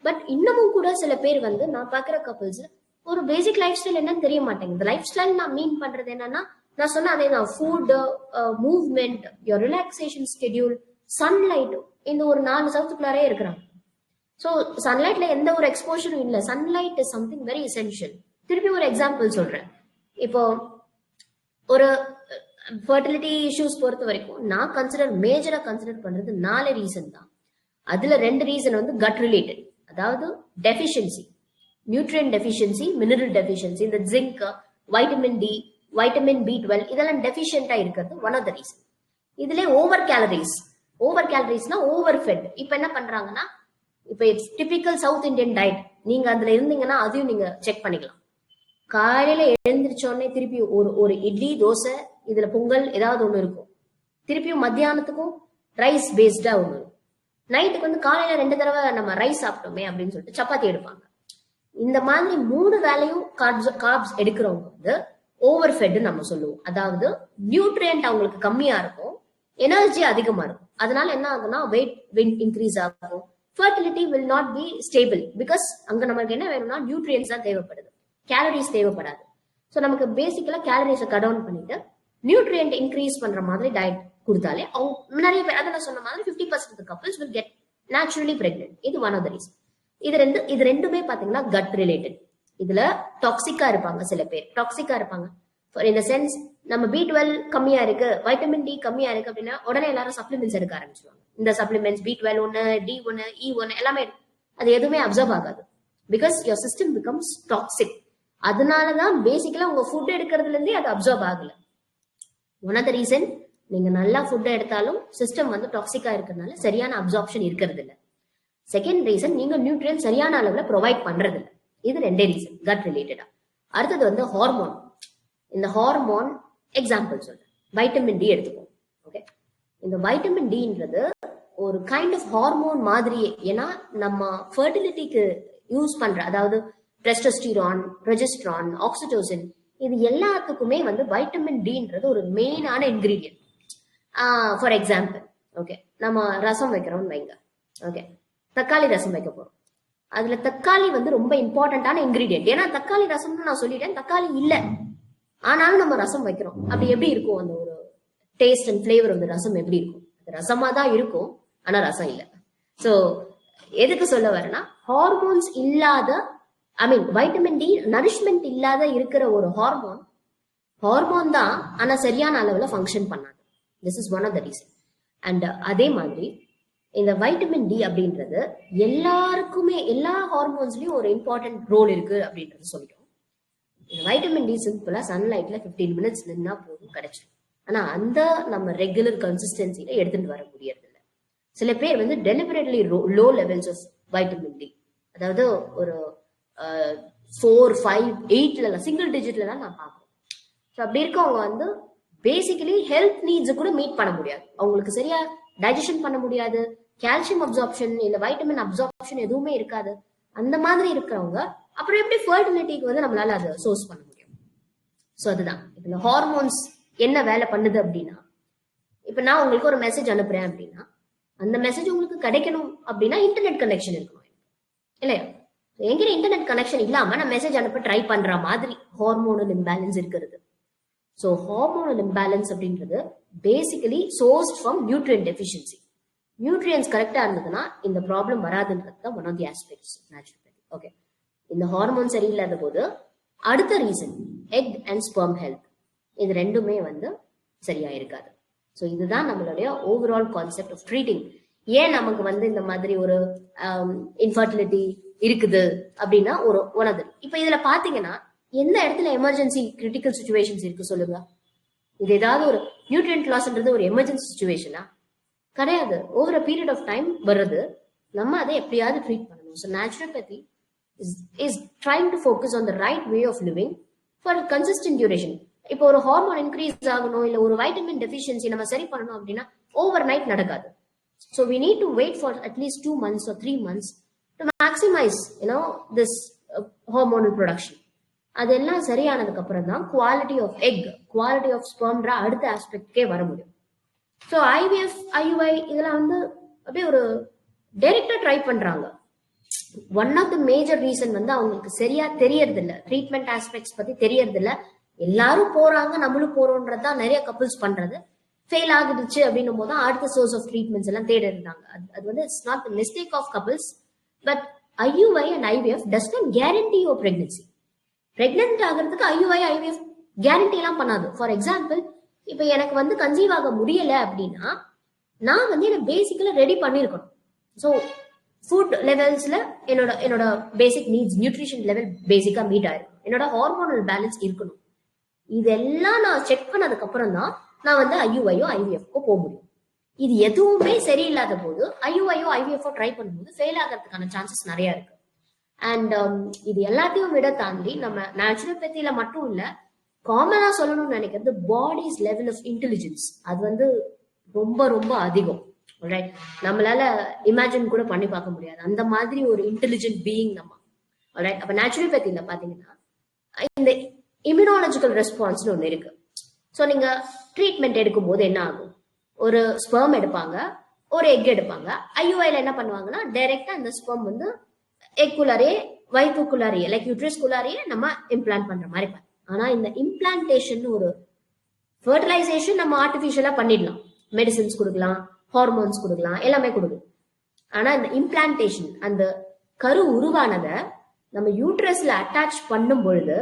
பட் இன்னமும் கூட சில பேர் வந்து நான் பாக்குற கப்பிள்ஸ் ஒரு பேசிக் லைஃப் ஸ்டைல் என்னன்னு தெரிய மாட்டேங்குது. லைஃப் ஸ்டைல் நான் மீன் பண்றது என்னன்னா, நான் சொன்ன அதே தான், food, movement, your relaxation schedule, sunlight, இந்த ஒரு 4 சவுத்துக்குள்ளாரே இருக்கிறாங்க. ஸோ சன்லைட்ல எந்த ஒரு எக்ஸ்போஷரும் இல்லை. Sunlight is something very essential. திருப்பி ஒரு எக்ஸாம்பிள் சொல்றேன். இப்போ ஒரு ஃபர்டிலிட்டி இஷ்யூஸ் பொறுத்த வரைக்கும் நான் மேஜரா கன்சிடர் பண்றது 4 ரீசன் தான். அதுல 2 ரீசன் வந்து கட் ரிலேட்டட், அதாவது deficiency, nutrient deficiency, mineral deficiency. இந்த zinc, vitamin D, vitamin B12 இதெல்லாம் டெஃபிஷியன்டா இருக்கிறது ஒன் ஆஃப் த ரீசன். இதுல ஓவர் கேலரிஸ்னா ஓவர் ஃபெட். இப்ப என்ன பண்றாங்கன்னா, இப்ப it's typical South Indian diet. நீங்க அதுல இருந்தீங்கன்னா அதையும் நீங்க செக் பண்ணிக்கலாம். காலையில எழுந்திரிச்சோடனே திருப்பி ஒரு இட்லி, தோசை, இதுல பொங்கல் ஏதாவது ஒண்ணு இருக்கும். திருப்பியும் மத்தியானத்துக்கும் ரைஸ் பேஸ்டா ஒண்ணு இருக்கும். நைட்டுக்கு வந்து காலையில 2 தடவை நம்ம ரைஸ் சாப்பிட்டோமே அப்படின்னு சொல்லிட்டு சப்பாத்தி எடுப்பாங்க. இந்த மாதிரி 3 வேளையும் கார்ப்ஸ் எடுக்கிறவங்க வந்து ஓவர் ஃபெட் நம்ம சொல்லுவோம். அதாவது நியூட்ரியன்ட் அவங்களுக்கு கம்மியா இருக்கும், எனர்ஜி அதிகமா இருக்கும். அதனால என்ன ஆகும்னா வெயிட் இன்க்ரீஸ் ஆகும். Fertility will not be stable. Because அங்க நமக்கு என்ன வேணும்னா நியூட்ரியன்ஸ் தான் தேவைப்படுது, கேலரிஸ் தேவைப்படாது. ஸோ நமக்கு பேசிக்கலா கேலரிஸை கட் டவுன் பண்ணிட்டு நியூட்ரியன்ட் இன்க்ரீஸ் பண்ற மாதிரி டயட் கொடுத்தாலே அவங்க நிறைய பேர், அதை நான் சொன்ன மாதிரி 50% couples will get naturally pregnant. இது ஒன் ஆஃப் த ரீசன். இது ரெண்டுமே பாத்தீங்கன்னா கட் ரிலேட்டட். இதுல டாக்ஸிக்கா இருப்பாங்க, சில பேர் டாக்ஸிக்கா இருப்பாங்க. இந்த சென்ஸ் நம்ம B12 கம்மியா இருக்கு, வைட்டமின் டி கம்மியா இருக்கு அப்படின்னா உடனே எல்லாரும் சப்ளிமெண்ட்ஸ் எடுக்க ஆரம்பிச்சிருவாங்க. இந்த சப்ளிமெண்ட்ஸ் B12 ஒன்னு, D1, E1 எல்லாமே அது எதுவுமே அப்சர்வ் ஆகாது. Because your system becomes toxic. அதனாலதான் பேசிக்கலா உங்க ஃபுட் எடுக்கிறதுல இருந்தே அது அப்சர்வ் ஆகல. ஒன் ஆஃப் த ரீசன், நீங்க நல்லா ஃபுட் எடுத்தாலும் சிஸ்டம் வந்து டாக்ஸிக்கா இருக்கிறதுனால சரியான அப்சார்ப்ஷன் இருக்கிறது இல்லை. செகண்ட் ரீசன், நீங்க நியூட்ரியன் சரியான அளவுல ப்ரொவைட் பண்றது இல்லை. இது 2 ரீசன் கட் ரிலேட்டடா. அடுத்தது வந்து ஹார்மோன். இந்த ஹார்மோன் எக்ஸாம்பிள் சொல்றேன், வைட்டமின் டி எடுத்துக்கோம். ஓகே, இந்த வைட்டமின் டின்றது ஒரு கைண்ட் ஆஃப் ஹார்மோன் மாதிரியே. ஏன்னா நம்ம ஃபர்டிலிட்டிக்கு யூஸ் பண்ற, அதாவது டெஸ்டோஸ்டிரான், ப்ரொஜெஸ்ட்ரான், ஆக்சிடோசின், இது எல்லாத்துக்குமே வந்து வைட்டமின் டின்றது ஒரு மெயினான இன்கிரீடியன்ட். ஃபார் எக்ஸாம்பிள், ஓகே, நம்ம ரசம் வைக்கிறோம்னு வைங்க. ஓகே, தக்காளி ரசம் வைக்க போறோம். அதுல தக்காளி வந்து ரொம்ப இம்பார்ட்டன்டான இன்கிரீடியன்ட். ஏன்னா தக்காளி ரசம்னு நான் சொல்லிட்டேன், தக்காளி இல்ல ஆனாலும் நம்ம ரசம் வைக்கிறோம். அப்படி எப்படி இருக்கும் அந்த ஒரு டேஸ்ட் அண்ட் ஃபிளேவர் வந்து ரசம் எப்படி இருக்கும்? அது ரசமா தான் இருக்கும், ஆனா ரசம் இல்லை. ஸோ எதுக்கு சொல்ல வரேன்னா, ஹார்மோன்ஸ் இல்லாத, ஐ மீன் வைட்டமின் டி நரிஷ்மெண்ட் இல்லாத இருக்கிற ஒரு ஹார்மோன் தான், ஆனா சரியான அளவுல ஃபங்க்ஷன் பண்ணாது. This is one of the reason. And அதே மாதிரி இந்த வைட்டமின் டி அப்படின்றது எல்லாருக்குமே, எல்லா ஹார்மோன்ஸ்லயும் ஒரு இம்பார்ட்டன்ட் ரோல் இருக்கு அப்படின்றது சொல்லிட்டோம். இந்த வைட்டமின் டி சிம்பிளா சன்லைட்ல 15 மினிட்ஸ் நின்னா போதும், கிடைச்சிடும். ஆனா அந்த நம்ம ரெகுலர் கன்சிஸ்டன்சில எடுத்துட்டு வர முடியறது இல்லை. சில பேர் வந்து deliberately low levels of vitamin D, அதாவது ஒரு 4, 5, 8 சிங்கிள் டிஜிட்ல தான் நான் பார்க்குறேன். ஸோ அப்படி இருக்கவங்க வந்து பேசிக்கலி ஹெல்த் நீட்ஸ் கூட மீட் பண்ண முடியாது. அவங்களுக்கு சரியா டைஜஷன் பண்ண முடியாது, கால்சியம் அப்சார்ப்ஷன் இல்ல வைட்டமின் அப்சார்ப்ஷன் எதுவுமே இருக்காது. அந்த மாதிரி இருக்கிறவங்க அப்புறம் எப்படி ஃபர்டிலிட்டிக்கு வந்து நம்மளால அதை சோர்ஸ் பண்ண முடியும்? ஸோ அதுதான் இந்த ஹார்மோன்ஸ் என்ன வேலை பண்ணுது அப்படின்னா, இப்ப நான் உங்களுக்கு ஒரு மெசேஜ் அனுப்புறேன் அப்படின்னா, அந்த மெசேஜ் உங்களுக்கு கிடைக்கணும் அப்படின்னா இன்டர்நெட் கனெக்ஷன் இருக்கணும் இல்லையா? என்கிட்ட இன்டர்நெட் கனெக்ஷன் இல்லாம நான் மெசேஜ் அனுப்ப ட்ரை பண்ற மாதிரி ஹார்மோனல் இம்பேலன்ஸ் இருக்கிறது. ஸோ ஹார்மோனல் இம்பேலன்ஸ் அப்படின்றது basically sourced from nutrient deficiency. Nutrients கரெக்டா இருந்ததுன்னா இந்த ப்ராப்ளம் வராதுன்றது தான் one of the aspects naturopathy. Okay, இந்த ஹார்மோன் சரியில்லாத போது அடுத்த reason egg and sperm health, இது ரெண்டுமே வந்து சரியா இருக்காது. ஸோ இதுதான் நம்மளுடைய ஓவரால் கான்செப்ட் ஆஃப் ட்ரீட்டிங். ஏன் நமக்கு வந்து இந்த மாதிரி ஒரு இன்ஃபர்டிலிட்டி இருக்குது அப்படின்னா ஒரு ஒனது. இப்ப இதுல பாத்தீங்கன்னா எந்த இடத்துல எமர்ஜென்சி கிரிட்டிக்கல் சுச்சுவேஷன்ஸ் இருக்கு சொல்லுங்க? இது ஏதாவது ஒரு நியூட்ரியன்ட் லாஸ்ன்றது ஒரு எமர்ஜென்சி சுச்சுவேஷனா? கிடையாது. Over a period of time வருது, நம்ம அதை எப்படியாவது ட்ரீட் பண்ணணும். So naturopathy is trying to focus on the right way of living for consistent duration. இப்போ ஒரு ஹார்மோன் இன்க்ரீஸ் ஆகணும், இல்ல ஒரு வைட்டமின் டெஃபிஷியன்சி நம்ம சரி பண்ணணும் அப்படின்னா ஓவர் நைட் நடக்காது. So we need to wait for at least 2 months or 3 months to maximize this hormonal production. அதெல்லாம் சரியானதுக்கு அப்புறம் தான் quality of egg, quality of ஸ்பெர்ம்ன்ற அடுத்த ஆஸ்பெக்ட்கே வர முடியும். ஸோ ஐவிஎஃப், ஐயுஐ இதெல்லாம் வந்து அப்படியே ஒரு டைரக்டா ட்ரை பண்றாங்க. One of the major reason வந்து அவங்களுக்கு சரியா தெரியறது இல்ல, ட்ரீட்மெண்ட் ஆஸ்பெக்ட்ஸ் பத்தி தெரியறது இல்ல. எல்லாரும் போறாங்க, நம்மளும் போறோம்ன்றதுதான் நிறைய கப்புள்ஸ் பண்றது. ஃபெயில் ஆகிடுச்சு அப்படின்னும் போது அடுத்த சோர்ஸ் ஆஃப் ட்ரீட்மெண்ட்ஸ் எல்லாம் தேட இருந்தாங்க. அது வந்து it's not the mistake of couples, but IUI and IVF does not guarantee your pregnancy. Pregnant ஆகிறதுக்கு ஐயுஐ ஐவிஎஃப் கேரண்டி எல்லாம் பண்ணாது. ஃபார் எக்ஸாம்பிள், இப்ப எனக்கு வந்து கன்சீவ் ஆக முடியல அப்படின்னா நான் வந்து என்ன பேசிக்கலா ரெடி பண்ணிருக்கணும். ஸோ ஃபுட் லெவல்ஸ்ல என்னோட பேசிக் நீட்ஸ், நியூட்ரிஷன் லெவல் பேசிக்கா மீட் ஆயிருக்கும், என்னோட ஹார்மோனல் பேலன்ஸ் இருக்கணும். இதெல்லாம் நான் செக் பண்ணதுக்கு அப்புறம் தான் நான் வந்து ஐயுஐயோ ஐவிஎஃப்கோ போக முடியும். இது எதுவுமே சரியில்லாத போது ஐயுஐயோ ஐவிஎஃப்ஓ ட்ரை பண்ணும்போது ஃபெயில் ஆகிறதுக்கான சான்சஸ் நிறைய இருக்கு. அண்ட் இது எல்லாத்தையும் விட தாண்டி நம்ம நேச்சுரோபதியில மட்டும் இல்ல, காமனா சொல்லணும்னு நினைக்கிறது பாடிஸ் லெவல் ஆஃப் இன்டெலிஜென்ஸ். அது வந்து ரொம்ப ரொம்ப அதிகம். ரைட், நம்மளால இமேஜின் கூட பண்ணி பார்க்க முடியாது அந்த மாதிரி ஒரு இன்டெலிஜென்ட் பீயிங் நம்ம. ரைட், அப்ப நேச்சுரோபதியில பாத்தீங்கன்னா இந்த இம்யூனாலஜிக்கல் ரெஸ்பான்ஸ்னு ஒண்ணு இருக்கு. ஸோ நீங்க ட்ரீட்மெண்ட் எடுக்கும் போது என்ன ஆகும், ஒரு ஸ்பெர்ம் எடுப்பாங்க, ஒரு எக் எடுப்பாங்க. ஐயுஐல என்ன பண்ணுவாங்கன்னா டைரக்டா இந்த ஸ்பெர்ம் வந்து எக்குள்ளாரே, வயிற்றுக்குள்ளாரியே, லைக் யூட்ரஸ்குள்ளாரியே நம்ம இம்ப்ளான்ட் பண்ற மாதிரி. ஆனா இந்த இம்ப்ளான்டேஷன் ஒரு ஃபர்டிலைசேஷன் நம்ம ஆர்டிபிஷியலா பண்ணிடலாம், மெடிசின்ஸ் கொடுக்கலாம், ஹார்மோன்ஸ் கொடுக்கலாம், எல்லாமே கொடுக்கலாம். ஆனா இந்த இம்ப்ளான்டேஷன், அந்த கரு உருவானதை நம்ம யூட்ரஸ்ல அட்டாச் பண்ணும் பொழுது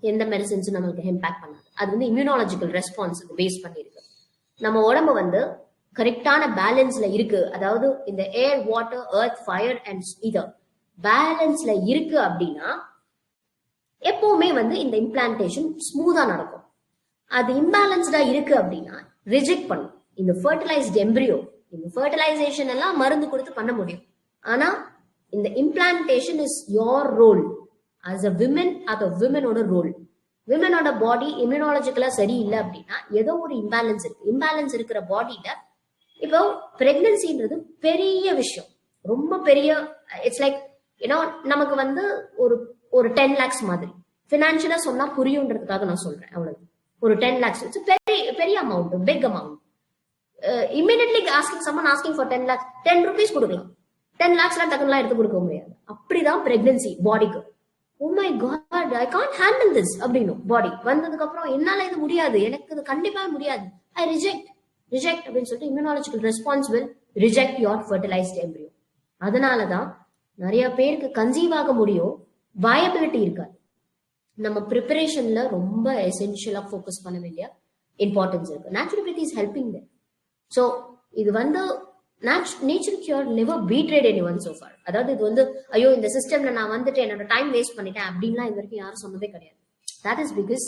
எந்த மெடிசின்ஸும் நம்மளுக்கு இம்பாக்ட் பண்ணாது. அது வந்து இம்யூனாலஜிக்கல் ரெஸ்பான்ஸ் பேஸ் பண்ணிருக்கு. நம்ம உடம்பு வந்து கரெக்டான பேலன்ஸ்ல இருக்கு, அதாவது இந்த ஏர், வாட்டர், எர்த், ஃபயர் அண்ட் இதர் பேலன்ஸ்ல இருக்கு அப்படின்னா எப்பவுமே வந்து இந்த இம்ப்ளான்டேஷன் ஸ்மூதா நடக்கும். அது இம்பேலன்ஸ்டா இருக்கு அப்படின்னா ரிஜெக்ட் பண்ணும். இந்த ஃபர்டிலைஸ்ட் எம்பிரியோ, இந்த ஃபர்டிலைசேஷன் எல்லாம் மருந்து கொடுத்து பண்ண முடியும். ஆனா இந்த implantation is your role as a women, அது விமனோட ரோல். விமனோட பாடி இம்யூனாலஜிக்கலா சரியில்லை அப்படின்னா ஏதோ ஒரு இம்பேலன்ஸ் இருக்கு. இம்பேலன்ஸ் இருக்கிற பாடியில இப்போ பிரெக்னன்சின்றது பெரிய விஷயம், ரொம்ப பெரிய. இட்ஸ் லைக் நமக்கு வந்து ஒரு 10 lakhs மாதிரி. பினான்சியலா சொன்னா புரியுன்றதுக்காக நான் சொல்றேன், அவ்வளவு. ஒரு 10 lakhs இட்ஸ் பெரிய amount, big amount. Immediately asking for 10 lakhs, 10 rupees கொடுக்கலாம். 10 lakhs டக்குலாம் எடுத்து கொடுக்க முடியாது. அப்படிதான் பிரெக்னன்சி பாடிக்கு. Oh my god, I can't handle this அப்படின்னு பாடி வந்ததுக்கு அப்புறம் என்னால இது முடியாது, எனக்கு இது கண்டிப்பா முடியாது, ஐ ரிஜெக்ட் அப்படின்னு சொல்லிட்டு immunological response will reject your fertilised embryo. அதனாலதான் நிறைய பேருக்கு கன்சீவ் ஆக முடியும், வயபிலிட்டி இருக்காது. நம்ம ப்ரிப்பரேஷன்ல ரொம்ப எசென்ஷியலா ஃபோக்கஸ் பண்ண வேண்டிய இம்பார்ட்டன்ஸ் இருக்கு. Naturopathy is helping them. So இது வந்து nature cure never betrayed anyone so far. அதாவது இது வந்து ஐயோ இந்த சிஸ்டம்ல நான் வந்துட்டு என்னோட டைம் வேஸ்ட் பண்ணிட்டேன் அப்படின்லாம் இது வரைக்கும் யாரும் சொன்னதே கிடையாது. தட் இஸ் பிகாஸ்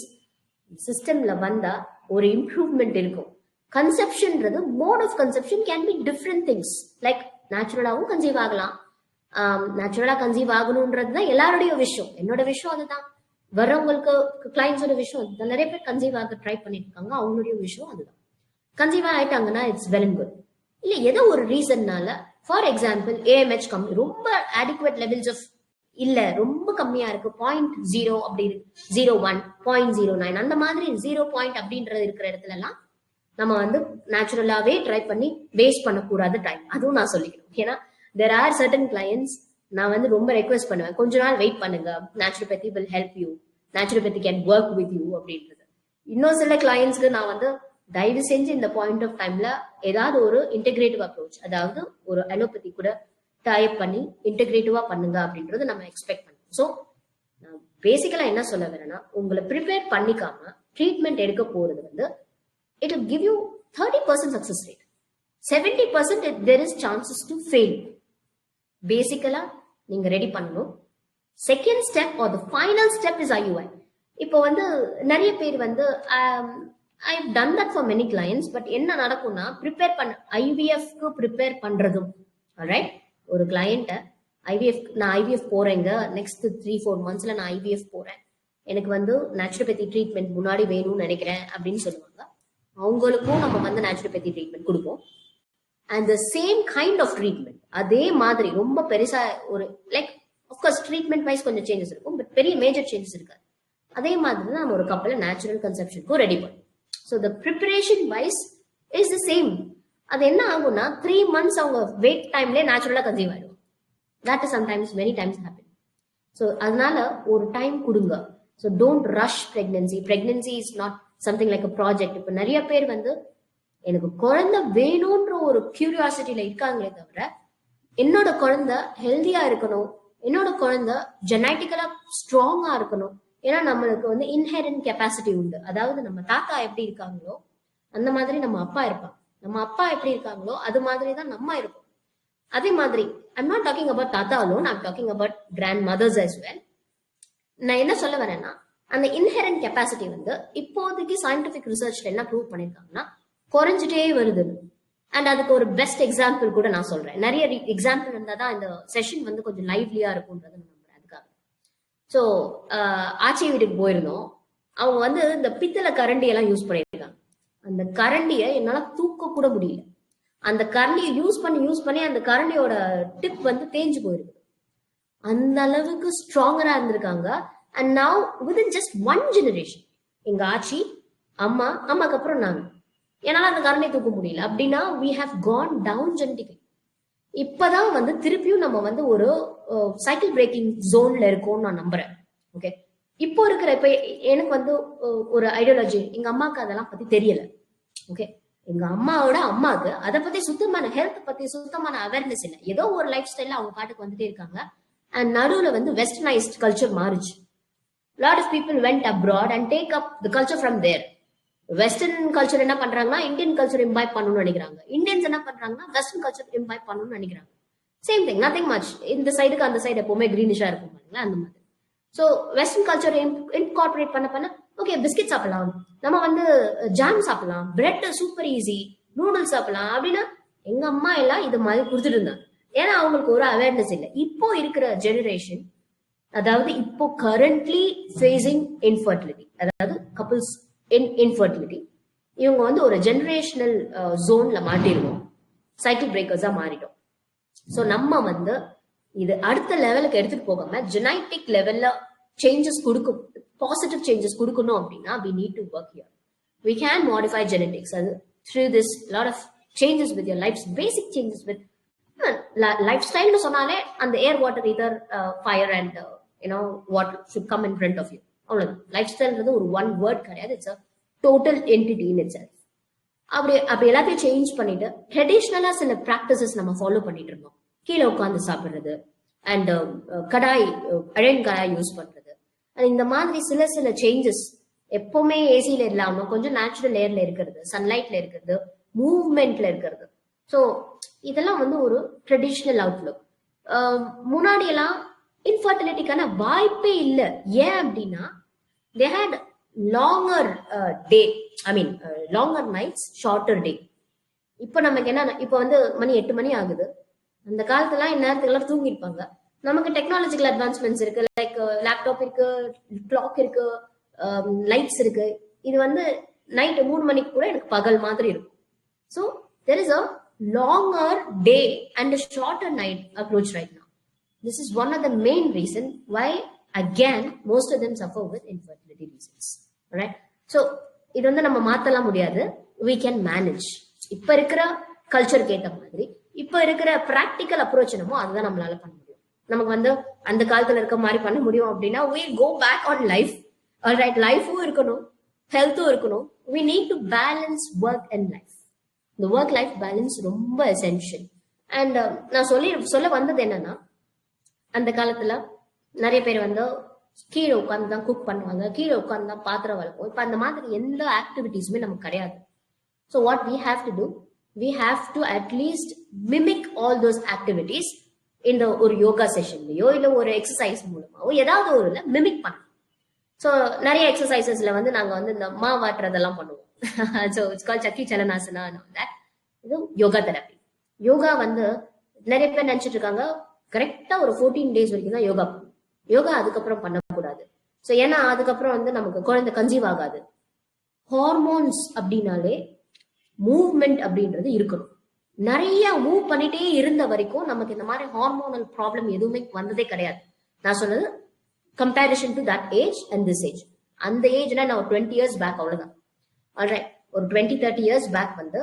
சிஸ்டம்ல வந்தா ஒரு இம்ப்ரூவ்மெண்ட் இருக்கும். கன்செப்ஷன்ன்றது mode of conception can be different things. Like நேச்சுரலாவும் கன்சீவ் ஆகலாம். நேச்சுரலா கன்சீவ் ஆகணும்ன்றது தான் எல்லாருடைய விஷயம். என்னோட விஷயம் அதுதான். வர்றவங்களுக்கு கிளைண்ட்ஸோட விஷயம் அதுதான். நிறைய பேர் கன்சீவ் ஆக ட்ரை பண்ணிட்டு இருக்காங்க, அவங்களுடைய விஷயம் அதுதான். கன்சீவ் ஆயிட்டாங்கன்னா இட்ஸ் வெல் அண்ட் குட். இல்ல ஏதோ ஒரு ரீசன்னால, ஃபார் எக்ஸாம்பிள் ஏஎம்ஹெச் கம்மி, ரொம்ப adequate லெவல்ஸ் ஆஃப் இல்ல ரொம்ப கம்மியா இருக்கு, 0.0 அப்படி இருக்கு, 0.1 0.09 அந்த மாதிரி 0 பாயிண்ட் அப்படின்றது இருக்கிற இடத்துல எல்லாம் நம்ம வந்து நேச்சுரலாவே ட்ரை பண்ணி வேஸ்ட் பண்ணக்கூடாது டைம். அதுவும் நான் சொல்லிக்கிறேன். ஏன்னா there are certain clients நான் வந்து ரொம்ப ரெக்வெஸ்ட் பண்ணுவேன், கொஞ்ச நாள் வெயிட் பண்ணுங்க, naturopathy will help you, naturopathy can work with you அப்படின்றது. இன்னும் சில கிளையன்ஸ்க்கு நான் வந்து தயவு செஞ்சு இந்த பாயிண்ட் ஆஃப் டைம்ல ஏதாவது ஒரு இன்டெகிரேட்டிவ் அப்ரோச், அதாவது ஒரு அலோபதி கூட டைப் பண்ணி இன்டெகிரேட்டிவா பண்ணுங்க அப்படின்றது நம்ம எக்ஸ்பெக்ட் பண்ணுவோம். ஸோ நான் பேசிக்கலா என்ன சொல்ல வரேன்னா, உங்களை ப்ரிப்பேர் பண்ணிக்காம ட்ரீட்மெண்ட் எடுக்க போறது வந்து it will give you 30% success rate. 70% there is chances to fail. பேசிக்கலா நீங்க ரெடி பண்ணணும். Second step R the final step is IUI. இப்போ வந்து நிறைய பேர் வந்து I've done that for many clients, but என்ன நடக்கும்னா ப்ரிப்பேர் பண்ண IVF-க்கு ப்ரிப்பேர் பண்றதும், alright, ஒரு கிளையண்ட நான் IVF போறேங்க, நெக்ஸ்ட் 3-4 monthsல நான் IVF போறேன், எனக்கு வந்து நேச்சுரோபதி ட்ரீட்மெண்ட் முன்னாடி வேணும்னு நினைக்கிறேன் அப்படின்னு சொல்லுவாங்க. அவங்களுக்கும் நம்ம வந்து நேச்சுரோபதி ட்ரீட்மெண்ட் கொடுப்போம். And the same kind of treatment, அதே மாதிரி ரொம்ப பெருசா ஒரு லைக் ஆஃப்கோர்ஸ் ட்ரீட்மெண்ட் வைஸ் கொஞ்சம் சேஞ்சஸ் இருக்கும், பட் பெரிய மேஜர் சேஞ்சஸ் இருக்காது. அதே மாதிரி தான் நம்ம ஒரு கப்பல நேச்சுரல் கன்செப்ஷனுக்கும் ரெடி பண்ணும். So the preparation wise is the same. அது என்ன ஆகும்னா 3 months அவங்க வெயிட் டைம்லேயே நேச்சுரலா கன்சீவ் ஆயிடும். That is sometimes many times happen. So அதனால ஒரு டைம் கொடுங்க. So don't rush pregnancy. Pregnancy is not something like a project. இப்போ நிறைய பேர் வந்து எனக்கு குழந்தை வேணும்ன்ற ஒரு கியூரியாசிட்டியில இருக்காங்களே தவிர, என்னோட குழந்தை ஹெல்தியா இருக்கணும், என்னோட குழந்தை ஜெனட்டிக்கலா ஸ்ட்ராங்கா இருக்கணும். ஏன்னா நம்மளுக்கு வந்து இன்ஹெரண்ட் கெப்பாசிட்டி உண்டு. அதாவது நம்ம தாத்தா எப்படி இருக்காங்களோ அந்த மாதிரி நம்ம அப்பா இருப்பாங்க, நம்ம அப்பா எப்படி இருக்காங்களோ அது மாதிரி தான் நம்ம இருப்போம். அதே மாதிரி ஐம் நாட் டாக்கிங் அபவுட் தாத்தா alone, I'm talking about grandmothers as well. நான் என்ன சொல்ல வரேன்னா, அந்த இன்ஹெரண்ட் கெப்பாசிட்டி வந்து இப்போதைக்கு சயின்டிபிக் ரிசர்ச்ல என்ன ப்ரூவ் பண்ணிருக்காங்கன்னா குறைஞ்சிட்டே வருது. அண்ட் அதுக்கு ஒரு பெஸ்ட் எக்ஸாம்பிள் கூட நான் சொல்றேன். நிறைய எக்ஸாம்பிள் இருந்தால் தான் இந்த செஷன் வந்து கொஞ்சம் லைவ்லியா இருக்கும்ன்றது நான் நம்புறேன். அதுக்காக ஸோ ஆச்சி வீட்டுக்கு போயிருந்தோம். அவங்க வந்து இந்த பித்தளை கரண்டி எல்லாம் யூஸ் பண்ணியிருக்காங்க. அந்த கரண்டியை என்னால தூக்க கூட முடியல. அந்த கரண்டியை யூஸ் பண்ணி அந்த கரண்டியோட டிப் வந்து தேஞ்சு போயிருக்கு. அந்த அளவுக்கு ஸ்ட்ராங்கரா இருந்திருக்காங்க. And now within just 1 generation எங்க ஆச்சி, அம்மாக்கு அப்புறம் நாங்க, என்னால அந்த கரண்டியை தூக்க முடியல. அப்படின்னா we have gone down genetically. இப்பதான் வந்து திருப்பியும் நம்ம வந்து ஒரு சைக்கிள் பிரேக்கிங் ஜோன்ல இருக்கோம்னு நான் நம்புறேன். ஓகே, இப்போ இருக்கிற இப்ப எனக்கு வந்து ஒரு ஐடியாலஜி, எங்க அம்மாவுக்கு அதெல்லாம் பத்தி தெரியல. ஓகே, எங்க அம்மாவோட அம்மாவுக்கு அதை பத்தி சுத்தமான ஹெல்த் பத்தி சுத்தமான அவேர்னஸ் இல்லை. ஏதோ ஒரு லைஃப் ஸ்டைல்ல அவங்க பாட்டுக்கு வந்துட்டே இருக்காங்க. அண்ட் நடுவுல வந்து வெஸ்டர்னைஸ்ட் கல்ச்சர் மாறுச்சு. Lot of people went abroad and take up the culture from there. Western culture என்ன பண்றாங்கன்னா இந்தியன் கல்ச்சர் இம்பைப் பண்ணணும்னு நினைக்கிறாங்க. இந்தியன்ஸ் என்ன பண்றாங்கன்னா வெஸ்டர்ன் கல்ச்சர் இம்பைப் பண்ணணும்னு நினைக்கிறாங்க. Same thing, nothing much. இந்த சைடுக்கு அந்த சைடு எப்பவுமே கிரீனிஷா இருக்கும் பாருங்களா, அந்த மாதிரி. ஸோ வெஸ்டர்ன் கல்ச்சர் இன்கார்பரேட் பண்ண ஓகே, பிஸ்கெட் சாப்பிடலாம், நம்ம வந்து ஜாம் சாப்பிடலாம், பிரெட் சூப்பர் ஈஸி, நூடுல்ஸ் சாப்பிடலாம் அப்படின்னா எங்க அம்மா எல்லாம் இது மாதிரி கொடுத்துட்டு இருந்தாங்க. ஏன்னா அவங்களுக்கு ஒரு அவேர்னஸ் இல்லை. இப்போ இருக்கிற ஜெனரேஷன், அதாவது இப்போ கரண்ட்லி ஃபேஸிங் இன்ஃபர்டிலிட்டி, அதாவது கப்புள்ஸ் இன்ஃபர்டிலிட்டி, இவங்க வந்து ஒரு ஜெனரேஷனல் ஜோன்ல மாட்டிருக்கோம், சைக்கிள் பிரேக்கர்ஸா மாறிட்டோம். ஸோ நம்ம வந்து இது அடுத்த லெவலுக்கு எடுத்துட்டு போகாம ஜெனட்டிக் லெவல்ல சேஞ்சஸ் கொடுக்கும், பாசிட்டிவ் சேஞ்சஸ் கொடுக்கணும் அப்படின்னா we need to work here. We can modify genetics and through this lot of changes with your life's basic changes with lifestyle னு சொன்னாலே அந்த air water ether fire and water should come in front of you. அவ்வளவுதான். லைஃப் ஸ்டைல்ன்றது ஒரு one word கிடையாது, it's a total entity in itself. அப்படி எல்லாத்தையும் சேஞ்ச் பண்ணிட்டு ட்ரெடிஷ்னலா சில பிராக்டிசஸ் நம்ம ஃபாலோ பண்ணிட்டு இருந்தோம். கீழே உட்காந்து சாப்பிடுறது, அண்ட் கடாய் அழன் கடாய் யூஸ் பண்றது, and இந்த மாதிரி சில சில சேஞ்சஸ் எப்பவுமே ஏசியில இல்லாம கொஞ்சம் நேச்சுரல் ஏர்ல இருக்கிறது, சன்லைட்ல இருக்கிறது, மூவ்மெண்ட்ல இருக்கிறது. ஸோ இதெல்லாம் வந்து ஒரு ட்ரெடிஷ்னல் அவுட்லுக். முன்னாடி எல்லாம் இன்ஃபர்டிலிட்டிக்கான வாய்ப்பே இல்லை. ஏன் அப்படின்னா they had longer day, I mean longer nights, shorter day. இப்போ நமக்கு என்ன, இப்போ வந்து மணி 8 மணி ஆகுது. அந்த காலத்துல இந்நேரத்துக்குலாம் தூங்கிருப்பாங்க. நமக்கு டெக்னாலஜிக்கல் அட்வான்ஸ்மெண்ட்ஸ் இருக்கு, லைக் லேப்டாப் இருக்கு, கிளாக் இருக்கு, லைட்ஸ் இருக்கு. இது வந்து நைட் 3 மணிக்கு கூட எனக்கு பகல் மாதிரி இருக்கும். So there is a longer day and a shorter night approach right now. This is one of the main reason why again most of them suffer with infertility reasons. Alright, so இது வந்து நம்ம மாத்தலாம் முடியாது, we can manage. இப்ப இருக்கிற கல்ச்சருக்கு ஏத்த மாதிரி இப்ப இருக்கிற பிராக்டிக்கல் அப்ரோச் என்னமோ அதுதான் நம்மளால பண்ண முடியும். நமக்கு வந்து அந்த காலத்துல இருக்க மாதிரி பண்ண முடியும் அப்படின்னா we go back on life. Alright, லைஃபும் இருக்கணும், ஹெல்த்தும் இருக்கணும். we need to balance work and life. இந்த ஒர்க் லைஃப் பேலன்ஸ் ரொம்ப எசென்ஷியல். அண்ட் நான் சொல்ல வந்தது என்னன்னா, அந்த காலத்துல நிறைய பேர் வந்து கீழே உட்காந்து தான் குக் பண்ணுவாங்க, கீழே உட்காந்து தான் பாத்திரம் வளர்ப்போம். இப்ப அந்த மாதிரி எந்த ஆக்டிவிட்டிஸுமே நமக்கு கிடையாது. So what we have to do, we have to at least mimic all those activities இந்த ஒரு யோகா செஷன்லயோ இல்ல ஒரு எக்ஸசைஸ் மூலமாவோ ஏதாவது ஒரு மிமிக் பண்ணணும். ஸோ நிறைய எக்ஸசைசஸ்ல வந்து நாங்க வந்து இந்த மாவாட்டுறதெல்லாம் பண்ணுவோம். ஸோ இட்ஸ் கால் சக்கி சலனாசனா. இது யோகா தெரப்பி. யோகா வந்து நிறைய பேர் நினைச்சிட்டு இருக்காங்க கரெக்டா ஒரு 14 days வரைக்கும் தான் யோகா பண்ணணும். யோகா அதுக்கப்புறம் பண்ணக்கூடாது. ஸோ ஏன்னா அதுக்கப்புறம் வந்து நமக்கு குழந்தை கன்சீவ் ஆகாது. ஹார்மோன்ஸ் அப்படின்னாலே மூவ்மெண்ட் அப்படின்றது இருக்கணும். நிறைய மூவ் பண்ணிட்டே இருந்த வரைக்கும் நமக்கு இந்த மாதிரி ஹார்மோனல் ப்ராப்ளம் எதுவுமே வந்ததே கிடையாது. நான் சொன்னது comparison to that age and this age. அந்த ஏஜ்னா நான் ஒரு 20 years பேக் அவ்வளவுதான். ஆல்ரைட், ஒரு 20-30 years பேக் வந்து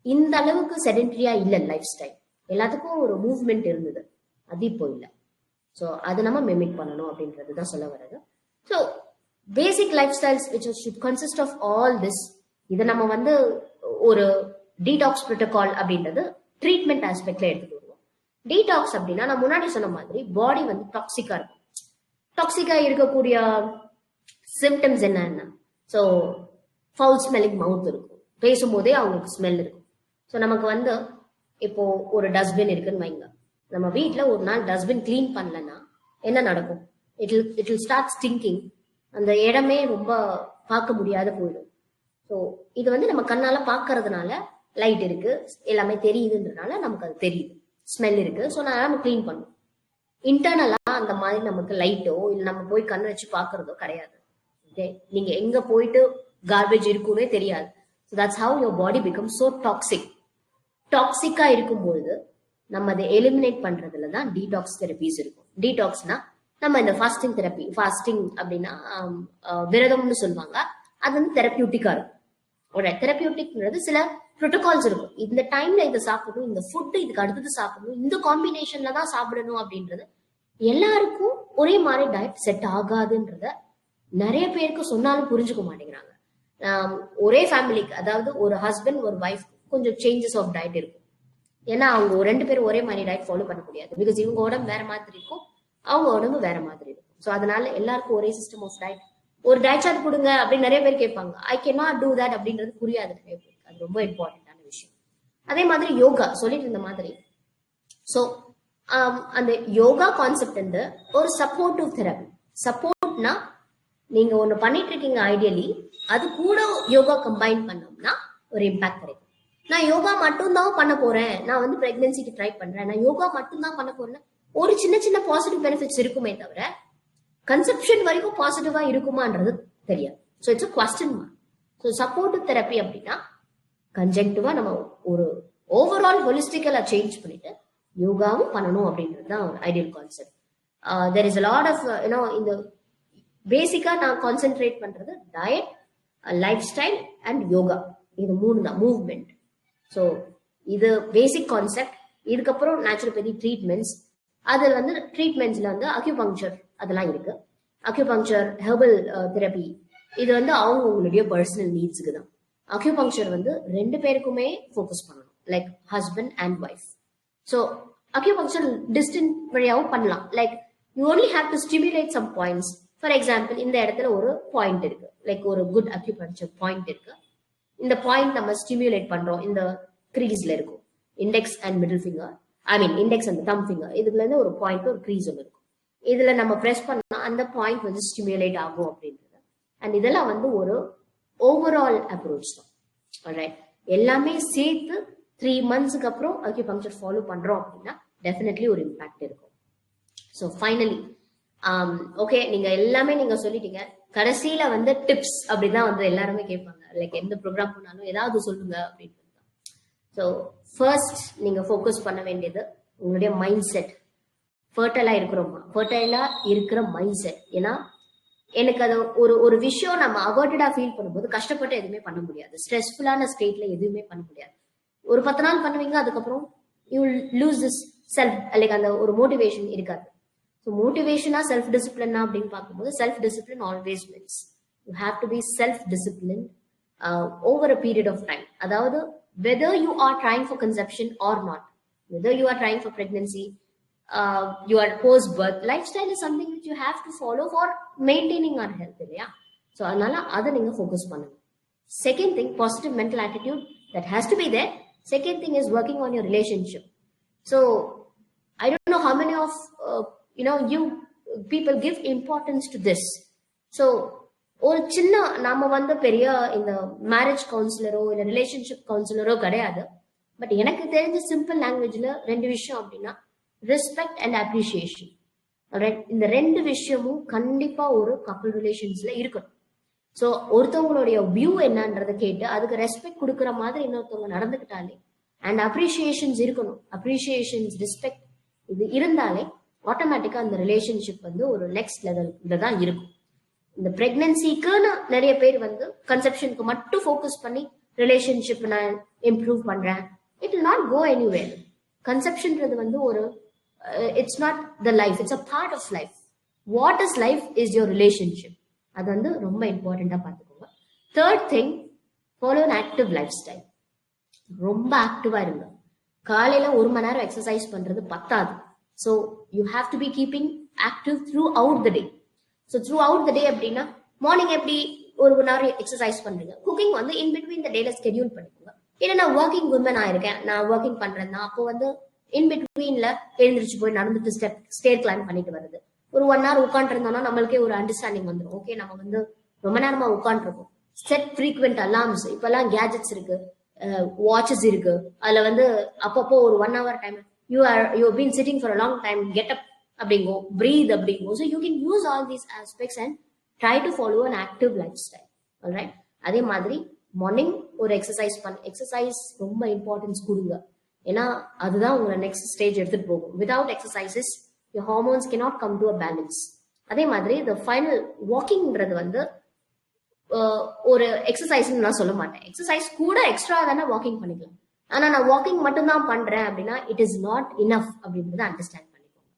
இந்த அளவுக்கு செடென்டரியா இல்ல லைஃப் ஸ்டைல். எல்லாத்துக்கும் ஒரு மூவ்மெண்ட் இருந்தது, அது இப்போ இல்லை. ஸோ அது நம்ம மிமிக் பண்ணணும் அப்படின்றது தான் சொல்ல வர்றது. So basic lifestyles which should consist of all this. இதை நம்ம வந்து ஒரு டீடாக்ஸ் ப்ரோட்டோகால் அப்படின்றது ட்ரீட்மெண்ட் ஆஸ்பெக்ட்ல எடுத்துட்டு வருவோம். டீடாக்ஸ் அப்படின்னா நான் முன்னாடி சொன்ன மாதிரி பாடி வந்து டாக்ஸிக்கா இருக்கும். டாக்ஸிக்கா இருக்கக்கூடிய சிம்டம்ஸ் என்னன்னா, ஸோ ஃபவுல் ஸ்மெல்லிங் மவுத் இருக்கும், பேசும்போதே அவங்களுக்கு ஸ்மெல் இருக்கும். ஸோ நமக்கு வந்து இப்போ ஒரு டஸ்ட்பின் இருக்குன்னு வைங்க, நம்ம வீட்டில் ஒரு நாள் டஸ்ட்பின் கிளீன் பண்ணலன்னா என்ன நடக்கும்? It will start stinking. அந்த இடமே ரொம்ப பார்க்க முடியாத போயிடும். ஸோ இது வந்து நம்ம கண்ணால பார்க்கறதுனால, லைட் இருக்கு எல்லாமே தெரியுதுன்றதுனால நமக்கு அது தெரியுது, ஸ்மெல் இருக்கு. ஸோ நம்ம கிளீன் பண்ணுவோம். இன்டர்னலா அந்த மாதிரி நமக்கு லைட்டோ இல்லை நம்ம போய் கண்ணு வச்சு பார்க்கறதோ கிடையாது. ஓகே, நீங்க எங்க போயிட்டு கார்பேஜ் இருக்குன்னே தெரியாது. So that's how your body become so toxic. டாக்ஸிக்கா இருக்கும்போது நம்ம அதை எலிமினேட் பண்றதுல தான் டீடாக்ஸ் தெரபிஸ் இருக்கும். டீடாக்ஸ்னா நம்ம இந்த ஃபாஸ்டிங் தெரப்பி, ஃபாஸ்டிங் அப்படின்னா விரதம்னு சொல்லுவாங்க, அது வந்து தெரப்பியூட்டிக்கா இருக்கும். ஒரு தெரப்பியூட்டிக்ன்றது சில ப்ரோட்டோகால்ஸ் இருக்கும். இந்த டைம்ல இதை சாப்பிடணும், இந்த ஃபுட்டு இதுக்கு அடுத்தது சாப்பிடணும், இந்த காம்பினேஷன்ல தான் சாப்பிடணும் அப்படின்றது எல்லாருக்கும் ஒரே மாதிரி டயட் செட் ஆகாதுன்றத நிறைய பேருக்கு சொன்னாலும் புரிஞ்சுக்க மாட்டேங்கிறாங்க. ஒரே ஃபேமிலிக்கு, அதாவது ஒரு ஹஸ்பண்ட் ஒரு ஒய்ஃப் கொஞ்சம் சேஞ்சஸ் ஆஃப் டயட் இருக்கும். ஏன்னா அவங்க 2 பேரும் ஒரே மாதிரி டயட் ஃபாலோ பண்ண முடியாது. பிகாஸ் இவங்க உடம்பு வேற மாதிரி இருக்கும், அவங்க உடம்பு வேற மாதிரி இருக்கும். ஸோ அதனால எல்லாருக்கும் ஒரே சிஸ்டம் ஆஃப் டயட், ஒரு டயட் சார்ட் கொடுங்க அப்படின்னு நிறைய பேர் கேட்பாங்க. I can not do that அப்படின்றது புரியாது நிறைய பேருக்கு. அது ரொம்ப இம்பார்ட்டன்டான விஷயம். அதே மாதிரி யோகா சொல்லிட்டு இருந்த மாதிரி, ஸோ அந்த யோகா கான்செப்ட் வந்து ஒரு சப்போர்ட்டிவ் தெரப்பி. சப்போர்ட்னா நீங்க ஒண்ணு பண்ணிட்டு இருக்கீங்க ஐடியலி, அது கூட யோகா கம்பைன் பண்ணோம்னா ஒரு இம்பாக்ட் கிடைக்கும். நான் யோகா மட்டும் தான் பண்ண போறேன், நான் வந்து பிரெக்னன்சிக்கு ட்ரை பண்றேன், நான் யோகா மட்டும் தான் பண்ண போறேன், ஒரு சின்ன சின்ன பாசிட்டிவ் பெனிஃபிட்ஸ் இருக்குமே தவிர கன்செப்ஷன் வரைக்கும் பாசிட்டிவா இருக்குமான்றது தெரியாது. So it's question mark. So supportive therapy அப்படின்னா கன்ஜெக்டிவா நம்ம ஒரு ஓவரால் ஹோலிஸ்டிக்கலா சேஞ்ச் பண்ணிட்டு யோகாவும் பண்ணணும் அப்படின்றது தான் ஒரு ideal concept. There is a lot of இந்த பேசிக்கா நான் கான்சென்ட்ரேட் பண்றது diet, lifestyle and yoga. இது 3 தான், மூவ்மெண்ட். ஸோ இது பேசிக் கான்செப்ட். இதுக்கப்புறம் நேச்சுரோபதி ட்ரீட்மெண்ட்ஸ். அதுல வந்து ட்ரீட்மெண்ட்ஸ்ல வந்து அக்யூபங்க்சர் அதெல்லாம் இருக்கு. அக்யூபங்க்சர், ஹெர்பல் தெரப்பி, இது வந்து அவங்களுடைய பர்சனல் நீட்ஸுக்கு தான். அக்யூபங்க்சர் வந்து 2 பேருக்குமே ஃபோக்கஸ் பண்ணணும், like husband and wife. So acupuncture distant வழியாகவும் பண்ணலாம். Like you only have to stimulate some points. For example இந்த இடத்துல ஒரு பாயிண்ட் இருக்கு, லைக் ஒரு குட் அக்யூபங்க்சர் பாயிண்ட் இருக்கு. இந்த பாயிண்ட் நம்ம ஸ்டிமுலேட் பண்றோம், இந்த கிரீஸ்ல இருக்கும், index and middle finger, I mean index and them finger, இதுல இருந்து ஒரு பாயிண்ட் ஒரு கிரீஸ் ஒன்று இருக்கும். இதுல நம்ம பிரஸ் பண்ணா அந்த பாயிண்ட் வந்து ஸ்டிமுலேட் ஆகும் அப்படின்றது. அண்ட் இதெல்லாம் வந்து ஒரு ஓவரால் அப்ரோச் தான். ஆல்ரைட், எல்லாமே சேர்த்து 3 monthsக்கு அப்புறம் அக்யூபங்க்சர் ஃபாலோ பண்றோம் அப்படின்னா டெஃபினெட்லி ஒரு இம்பாக்ட் இருக்கும். ஸோ ஃபைனலி ஓகே, நீங்க எல்லாமே நீங்க சொல்லிட்டீங்க. கடைசியில வந்து டிப்ஸ் அப்படிதான் வந்து எல்லாருமே கேட்பாங்க, லைக் எந்த ப்ரோக்ராம் போனாலும் ஏதாவது சொல்லுங்க அப்படின்னு. ஸோ ஃபர்ஸ்ட் நீங்க ஃபோக்கஸ் பண்ண வேண்டியது உங்களுடைய மைண்ட் செட். ஃபர்டைலா இருக்கிற மைண்ட் செட். ஏன்னா எனக்கு அது ஒரு விஷயம் நம்ம அவாய்டடா ஃபீல் பண்ணும்போது கஷ்டப்பட்டு எதுவுமே பண்ண முடியாது. ஸ்ட்ரெஸ்ஃபுல்லான ஸ்டேட்ல எதுவுமே பண்ண முடியாது. ஒரு 10 நாள் பண்ணுவீங்க, அதுக்கப்புறம் you lose this self, like அந்த ஒரு மோட்டிவேஷன் இருக்காது. ஸோ மோட்டிவேஷனா செல்ஃப் டிசிப்ளினா அப்படின்னு பார்க்கும்போது self discipline always wins. You have to be self discipline over a period of time. அதாவது whether you are trying for conception or not, whether you are trying for pregnancy, you are post birth, lifestyle is something which you have to follow for maintaining our health, இல்லையா? So அதனால அதை நீங்க focus பண்ணுங்க. Second thing, positive mental attitude that has to be there. Second thing is working on your relationship. So I don't know how many of you people give importance to this. So ஒரு சின்ன நாம வந்து பெரிய இந்த marriage கவுன்சிலரோ இல்ல relationship கவுன்சிலரோ கிடையாது. But எனக்கு தெரிஞ்ச சிம்பிள் லாங்குவேஜ்ல 2 விஷயம் அப்படின்னா ரெஸ்பெக்ட் அண்ட் அப்ரிசியேஷன். இந்த 2 விஷயமும் கண்டிப்பா ஒரு கப்புள் ரிலேஷன்ஸ்ல இருக்கணும். ஸோ ஒருத்தவங்களுடைய வியூ என்னன்றதை கேட்டு அதுக்கு ரெஸ்பெக்ட் கொடுக்குற மாதிரி இன்னொருத்தவங்க நடந்துக்கிட்டாலே, அண்ட் அப்ரிசியேஷன்ஸ் இருக்கணும், அப்ரிசியேஷன்ஸ் ரெஸ்பெக்ட் இது இருந்தாலே ஆட்டோமேட்டிக்கா அந்த ரிலேஷன்ஷிப் வந்து ஒரு நெக்ஸ்ட் லெவல்ல தான் இருக்கும். இந்த பிரெக்னன்சிக்குன்னு நிறைய பேர் வந்து கன்செப்ஷனுக்கு மட்டும் ஃபோக்கஸ் பண்ணி ரிலேஷன்ஷிப் நான் இம்ப்ரூவ் பண்றேன், it will not go anywhere. கன்செப்ஷன்றது வந்து ஒரு it's not the life, it's a part of life. What is life is your relationship. அது வந்து ரொம்ப இம்பார்ட்டண்டா பார்த்துக்கோங்க. Third thing, follow an active life style. ரொம்ப ஆக்டிவா இருங்க. காலையில 1 மணி நேரம் எக்ஸசைஸ் பண்றது பத்தாது. So you have to be keeping active throughout the day. So throughout the day அப்படின்னா மார்னிங் எப்படி 1 மணி நேரம் எக்ஸசைஸ் பண்றீங்க, குக்கிங் வந்து இன் பிட்வீன் த டேல ஸ்கெடியூல் பண்ணிக்கோங்க. ஏன்னா நான் ஒர்க்கிங் உமன் ஆயிருக்கேன், நான் ஒர்க்கிங் பண்றேன்னா அப்போ வந்து இன் பிட்வீன்ல எழுந்திரிச்சு போய் நடந்துட்டு ஸ்டேர் கிளைம் பண்ணிட்டு வருது. ஒரு 1 hour உட்காந்துருந்தோம்னா நம்மளுக்கே ஒரு அண்டர்ஸ்டாண்டிங் வந்துடும். ஓகே, நம்ம வந்து ரொம்ப நேரமா உட்காந்துருக்கோம். செட் ஃப்ரீக்வெண்ட் அலார்ம்ஸ், இப்பெல்லாம் கேஜெட்ஸ் இருக்கு, வாட்சஸ் இருக்கு, அதுல வந்து அப்பப்போ ஒரு 1 hour time you been sitting for a long time, get up அப்படிங்கோ, பிரீத் அப்படிங்கோ. So you can use all these aspects and try to follow an active life style. Alright, அதே மாதிரி மார்னிங் ஒரு எக்ஸசைஸ் ரொம்ப இம்பார்ட்டன்ஸ் கொடுங்க. ஏன்னா அதுதான் உங்களை நெக்ஸ்ட் ஸ்டேஜ் எடுத்துட்டு போகும். Without exercises your hormones cannot come to a balance. அதே மாதிரி the final வாக்கிங்ன்றது வந்து ஒரு எக்ஸசைஸ் நான் சொல்ல மாட்டேன். எக்ஸசைஸ் கூட எக்ஸ்ட்ரா தானே வாக்கிங் பண்ணிக்கலாம். ஆனா நான் வாக்கிங் மட்டும் தான் பண்றேன் அப்படின்னா இட் இஸ் நாட் இனஃப் அப்படின்றத அண்டர்ஸ்டாண்ட் பண்ணிக்கோங்க.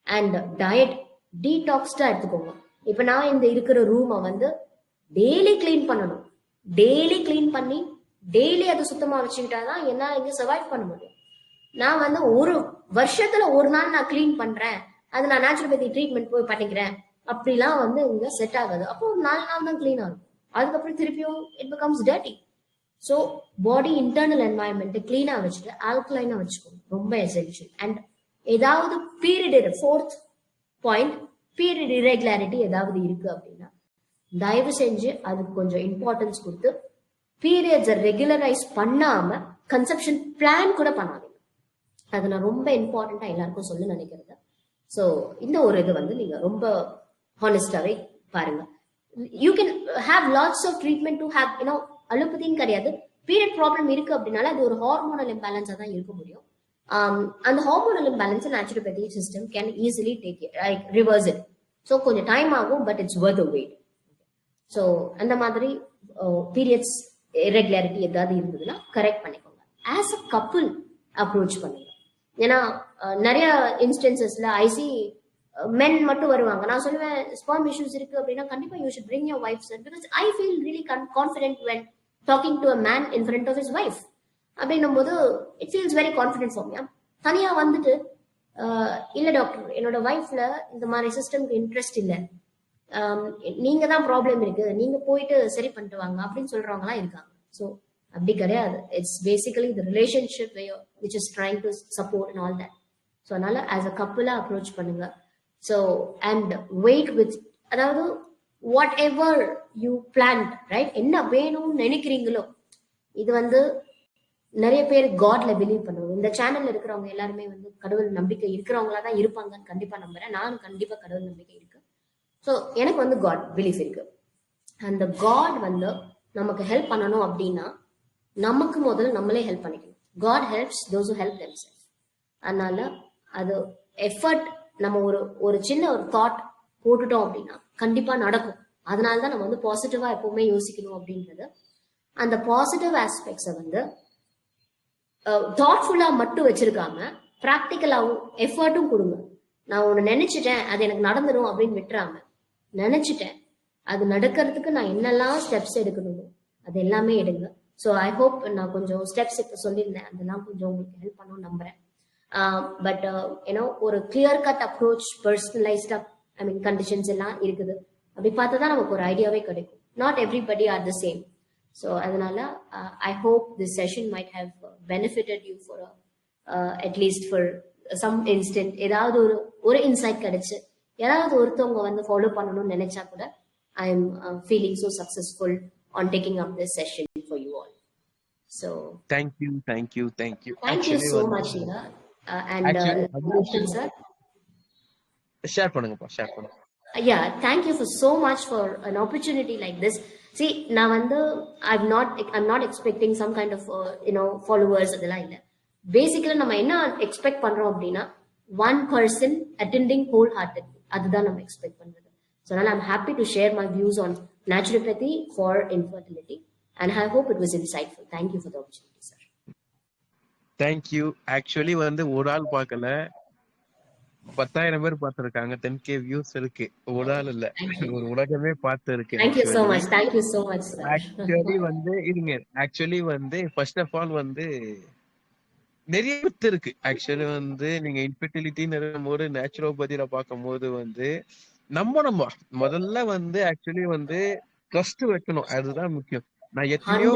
அண்ட் டயட் டீடாக்ஸ்டா எடுத்துக்கோங்க. இப்ப நான் இந்த இருக்கிற ரூமை வந்து டெய்லி கிளீன் பண்ணணும். டெய்லி கிளீன் பண்ணி டெய்லி அதை சுத்தமா வச்சுக்கிட்டாதான் என்னால இங்க சர்வைவ் பண்ண முடியும். நான் வந்து ஒரு வருஷத்துல 1 நாள் நான் கிளீன் பண்றேன், அது நான் நேச்சுரோபதி ட்ரீட்மெண்ட் போய் பண்ணிக்கிறேன் அப்படிலாம் வந்து இங்க செட் ஆகாது. அப்போ ஒரு 4 நாள் தான் கிளீன் ஆகும், அதுக்கப்புறம் திருப்பியும் it becomes dirty. So body internal environment கிளீனா வச்சுட்டு ஆல்கலைனா வச்சுக்கணும், ரொம்ப எசென்ஷியல். அண்ட் ஏதாவது period, 4th point, period irregularity ஏதாவது இருக்கு அப்படின்னா தயவு செஞ்சு அதுக்கு கொஞ்சம் இம்பார்ட்டன்ஸ் கொடுத்து பீரியட்ஸை ரெகுலரைஸ் பண்ணாம கன்செப்ஷன் பிளான் கூட பண்ணாதீங்க. அது நான் ரொம்ப இம்பார்ட்டண்டா எல்லாருக்கும் சொல்ல நினைக்கிறது. ஸோ இந்த ஒரு இது வந்து நீங்க ரொம்ப ஹானஸ்டாவே பாருங்க. You can have lots of treatment to have அலோபதின்னு கிடையாது. பீரியட் ப்ராப்ளம் இருக்கு அப்படின்னால அது ஒரு ஹார்மோனல் இம்பேலன்ஸா தான் இருக்க முடியும். அந்த hormonal imbalance naturopathy system can easily take it, reverse it. So கொஞ்சம் டைம் ஆகும், but it's worth a wait. So அந்த மாதிரி பீரியட்ஸ் இரெகுலாரிட்டி ஏதாவது இருந்ததுன்னா கரெக்ட் பண்ணிக்கோங்க. ஆஸ் அ கப்புள் அப்ரோச் பண்ணுங்க. ஏன்னா நிறைய இன்ஸ்டன்சஸ்ல ஐசி மென் மட்டும் வருவாங்க. நான் சொல்லுவேன் ஸ்பெர்ம் இஷ்யூஸ் இருக்கு அப்படின்னா கண்டிப்பா you should bring your wife sir, because I feel really confident when talking to a man in front of his wife. அப்படின்னும் போது it feels very confident for me. தனியா வந்துட்டு இல்ல டாக்டர், என்னோட வைஃப்ல இந்த மாதிரி சிஸ்டம்க்கு இன்ட்ரெஸ்ட் இல்ல, ஆம், நீங்க தான் ப்ராப்ளம் இருக்கு, நீங்க போயிட்டு சரி பண்ணிட்டு வாங்க அப்படின்னு சொல்றவங்கலாம் இருக்காங்க. ஸோ அப்படி கிடையாது. It's basically the relationship which is trying to support and all that. So அதனால ஆஸ் அ கப்புலா அப்ரோச் பண்ணுங்க. ஸோ அண்ட் வெயிட் வித், அதாவது what ever you plan, right, என்ன வேணும்னு நினைக்கிறீங்களோ, இது வந்து நிறைய பேர் காட்ல பிலீவ் பண்ணுவாங்க. இந்த சேனல்ல இருக்கிறவங்க எல்லாருமே வந்து கடவுள் நம்பிக்கை இருக்கிறவங்களா தான் இருப்பாங்கன்னு கண்டிப்பா நம்புறேன். நானும் கண்டிப்பா கடவுள் நம்பிக்கை இருக்கு. ஸோ எனக்கு வந்து காட் பிலீஃப் இருக்கு. அந்த காட் வந்து நமக்கு ஹெல்ப் பண்ணணும் அப்படின்னா நமக்கு முதல்ல நம்மளே ஹெல்ப் பண்ணிக்கணும். God helps those who help themself. அதனால அது எஃபர்ட், நம்ம ஒரு ஒரு சின்ன ஒரு தாட் போட்டுட்டோம் அப்படின்னா கண்டிப்பா நடக்கும். அதனால தான் நம்ம வந்து பாசிட்டிவா எப்பவுமே யோசிக்கணும் அப்படின்றது. அந்த பாசிட்டிவ் ஆஸ்பெக்ட்ஸை வந்து தாட்ஃபுல்லா மட்டும் வச்சிருக்காம ப்ராக்டிக்கலாவும் எஃபர்ட்டும் கொடுங்க. நான் ஒன்று நினைச்சிட்டேன் அது எனக்கு நடந்துடும் அப்படின்னு விட்டுறாம, நினைச்சிட்டேன் அது நடக்கிறதுக்கு நான் என்னெல்லாம் ஸ்டெப்ஸ் எடுக்கணுமோ அது எல்லாமே எடுங்க. ஸோ ஐ ஹோப் நான் கொஞ்சம் ஸ்டெப்ஸ் இப்போ சொல்லியிருந்தேன், அதெல்லாம் கொஞ்சம் உங்களுக்கு ஹெல்ப் பண்ணணும்னு நம்புறேன். பட் ஏன்னோ ஒரு கிளியர் கட் அப்ரோச், பர்சனலைஸ்டா ஐ மீன் கண்டிஷன்ஸ் எல்லாம் இருக்குது. அப்படி பார்த்தா தான் நமக்கு ஒரு ஐடியாவே கிடைக்கும். Not everybody are the same. So அதனால I hope this session might have benefitted you for at least for some instant. ஏதாவது ஒரு இன்சைட் கிடைச்சு யாராவது ஒருத்தவங்க வந்து ஃபாலோ பண்ணணும்னு நினைச்சா கூட I am feeling so successful on taking up this session for you all. So thank you. Thank you so much. And sir share பண்ணுங்கப்பா, ஷேர் பண்ணுங்க. yeah, thank you for so much for an opportunity like this. See, நான் வந்து I'm not expecting some kind of followers அதெல்லாம் இல்ல. பேசிக்கலா நம்ம என்ன expect பண்றோம் அப்படின்னா one person attending wholeheartedly, அதுதான் நம்ம எக்ஸ்பெக்ட் பண்றது. So now I'm happy to share my views on naturopathy for infertility and I hope it was insightful. Thank you for the opportunity, sir. Thank you. Actually வந்து ஒரு ஆள் பார்க்கல, 10,000 பேர் பார்த்திருக்காங்க. 10K views இருக்கு. ஒரு ஆள் இல்ல, ஒரு உலகமே பார்த்து இருக்கு. Thank you so much. Thank you so much, sir. Actually வந்து இருங்க, ஆக்சுவலி வந்து ஃபர்ஸ்ட் ஆஃப் ஆல் வந்து நிறைய வித்து இருக்கு. ஆக்சுவலி வந்து நீங்க இன்ஃபெர்டிலிட்டின்னு இருக்கும்போது நேச்சுரோபதியில பார்க்கும்போது வந்து நம்ம முதல்ல வந்து ஆக்சுவலி வந்து ட்ரஸ்ட் வைக்கணும், அதுதான் முக்கியம். நான் எத்தனையோ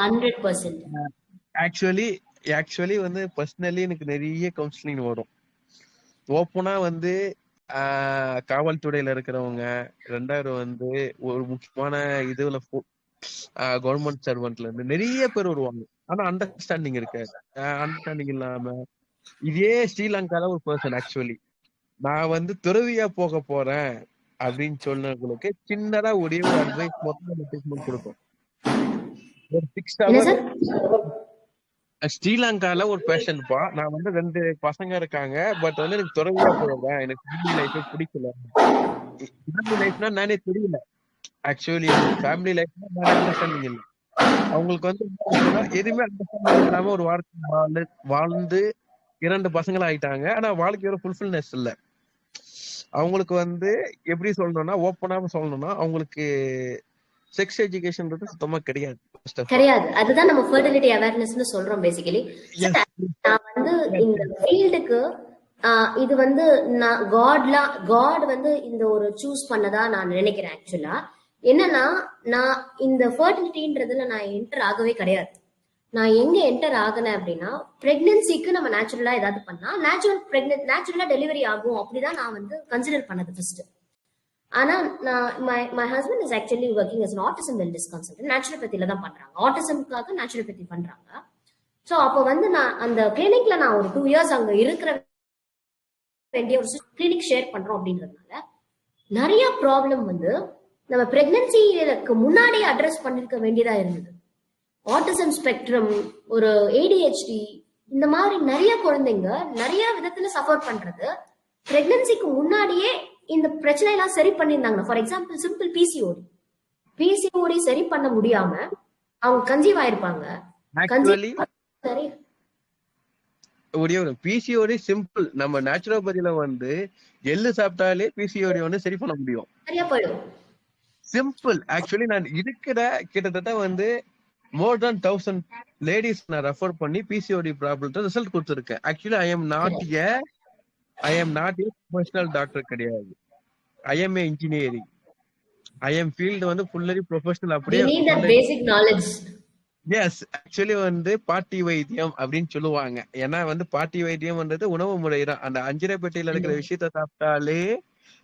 100%. ஆக்சுவலி வந்து பர்சனலி எனக்கு நிறைய கவுன்சிலிங் வரும். ஓப்பனா வந்து காவல்துறையில இருக்கிறவங்க, ரெண்டாவது வந்து ஒரு முக்கியமான இதுல கவர்மெண்ட் சர்வெண்ட்ல இருந்து நிறைய பேர் வருவாங்க. ஆனா அண்டர்ஸ்டாண்டிங் இருக்காது. அண்டர்ஸ்டாண்டிங் இல்லாம இதே ஸ்ரீலங்கால ஒரு பர்சன் ஆக்சுவலி நான் வந்து துறவியா போக போறேன் அப்படின்னு சொன்னவங்களுக்கு சின்னதா ஒரே ஒரு அட்வைஸ் மட்டும் கொடுக்கும். ஒரு 6 hours ஸ்ரீலங்கால ஒரு பேஷண்ட் பா, நான் வந்து 2 பசங்க இருக்காங்க, பட் வந்து எனக்கு துறவியா போறேன், எனக்கு ஃபேமிலி லைஃபே பிடிக்கல. ஃபேமிலி லைஃப்னா நானே தெரியல. ஆக்சுவலி ஃபேமிலி லைஃப்னா நானே அண்டர்ஸ்டாண்டிங் இல்லை. அவங்களுக்கு வந்து எதுவுமே அண்டர்ஸ்டாண்டிங் இல்லாம ஒரு வாழ்க்கை வாழ்ந்து 2 பசங்களா ஆயிட்டாங்க. ஆனா வாழ்க்கையோட ஃபுல்ஃபில்னஸ் இல்ல. அவங்களுக்கு வந்து எப்படி சொல்லணும்னா, ஓப்பனாக சொல்லணும்னா அவங்களுக்கு செக்ஸ் எஜுகேஷன்றது சுத்தமா கிடையாது. அதுதான் நம்ம ஃபெர்டிலிட்டி அவேர்னஸ்னு சொல்றோம் பேசிக்கலி. நான் வந்து இந்த ஃபீல்டுக்கு இது வந்து நான் காட் வந்து இந்த ஒரு சூஸ் பண்ணதா நான் நினைக்கிறேன். ஆக்சுவலா என்னன்னா, நான் இந்த ஃபெர்டிலிட்டின்றதுல நான் என்டர் ஆகவே கிடையாது. நான் எங்க என்டர் ஆகினேன் அப்படின்னா, பிரெக்னன்சிக்கு நம்ம நேச்சுரலா ஏதாவது பண்ணா நேச்சுரலா டெலிவரி ஆகும் அப்படிதான் நான் வந்து கன்சிடர் பண்ணது ஃபர்ஸ்ட். ஆனா நான் my husband is actually working as an autism wellness consultant. நேச்சுரோபதியில தான் பண்றாங்க, ஆட்டிசம்காக நேச்சுரோபதி பண்றாங்க. ஸோ அப்போ வந்து நான் அந்த கிளினிக்ல நான் ஒரு 2 years அங்க இருக்கிற வேண்டிய ஒரு கிளினிக் ஷேர் பண்றோம் அப்படின்றதுனால நிறைய ப்ராப்ளம் வந்து நம்ம பிரெக்னன்சிக்கு முன்னாடியே அட்ரஸ் பண்ணிருக்க வேண்டியதா இருந்தது. ஆட்டிசம் ஸ்பெக்ட்ரம், ஒரு ADHD, இந்த மாதிரி நிறைய குழந்தைங்க நிறைய விதத்துல சஃபர் பண்றது பிரெக்னன்சிக்கு முன்னாடியே இந்த பிரச்சனை எல்லாம் சரி பண்ணிருந்தாங்க. ஃபார் எக்ஸாம்பிள் சிம்பிள் பிசிஓடி சரி பண்ண முடியாம அவங்க கன்சீவ் ஆயிருப்பாங்க. பிசிஓடி சிம்பிள், நம்ம நேச்சுரோபதியில வந்து எள்ளு சாப்பிட்டாலே பிசிஓடி வந்து சரி பண்ண முடியும், சரியா போயிடும், சிம்பிள். ஆக்சுவலி நான் இருக்கிற கிட்டத்தட்ட வந்து மோர் தென் 1000 லேடிஸ் நான் ரெஃபர் பண்ணி பிசிஓடி ப்ராப்ளம் ரிசல்ட் கொடுத்துருக்கேன். Actually I am not a professional doctor கிடையாது. I am a engineering. I am field வந்து ஃபுல்லரி ப்ரொஃபஷனல் We அப்படியே need that basic knowledge. Yes. Actually வந்து பாட்டி வைத்தியம் அப்படின்னு சொல்லுவாங்க. ஏன்னா வந்து பாட்டி வைத்தியம்ன்றது உணவு முறை தான். அந்த அஞ்சரை பெட்டியில இருக்கிற விஷயத்த சாப்பிட்டாலே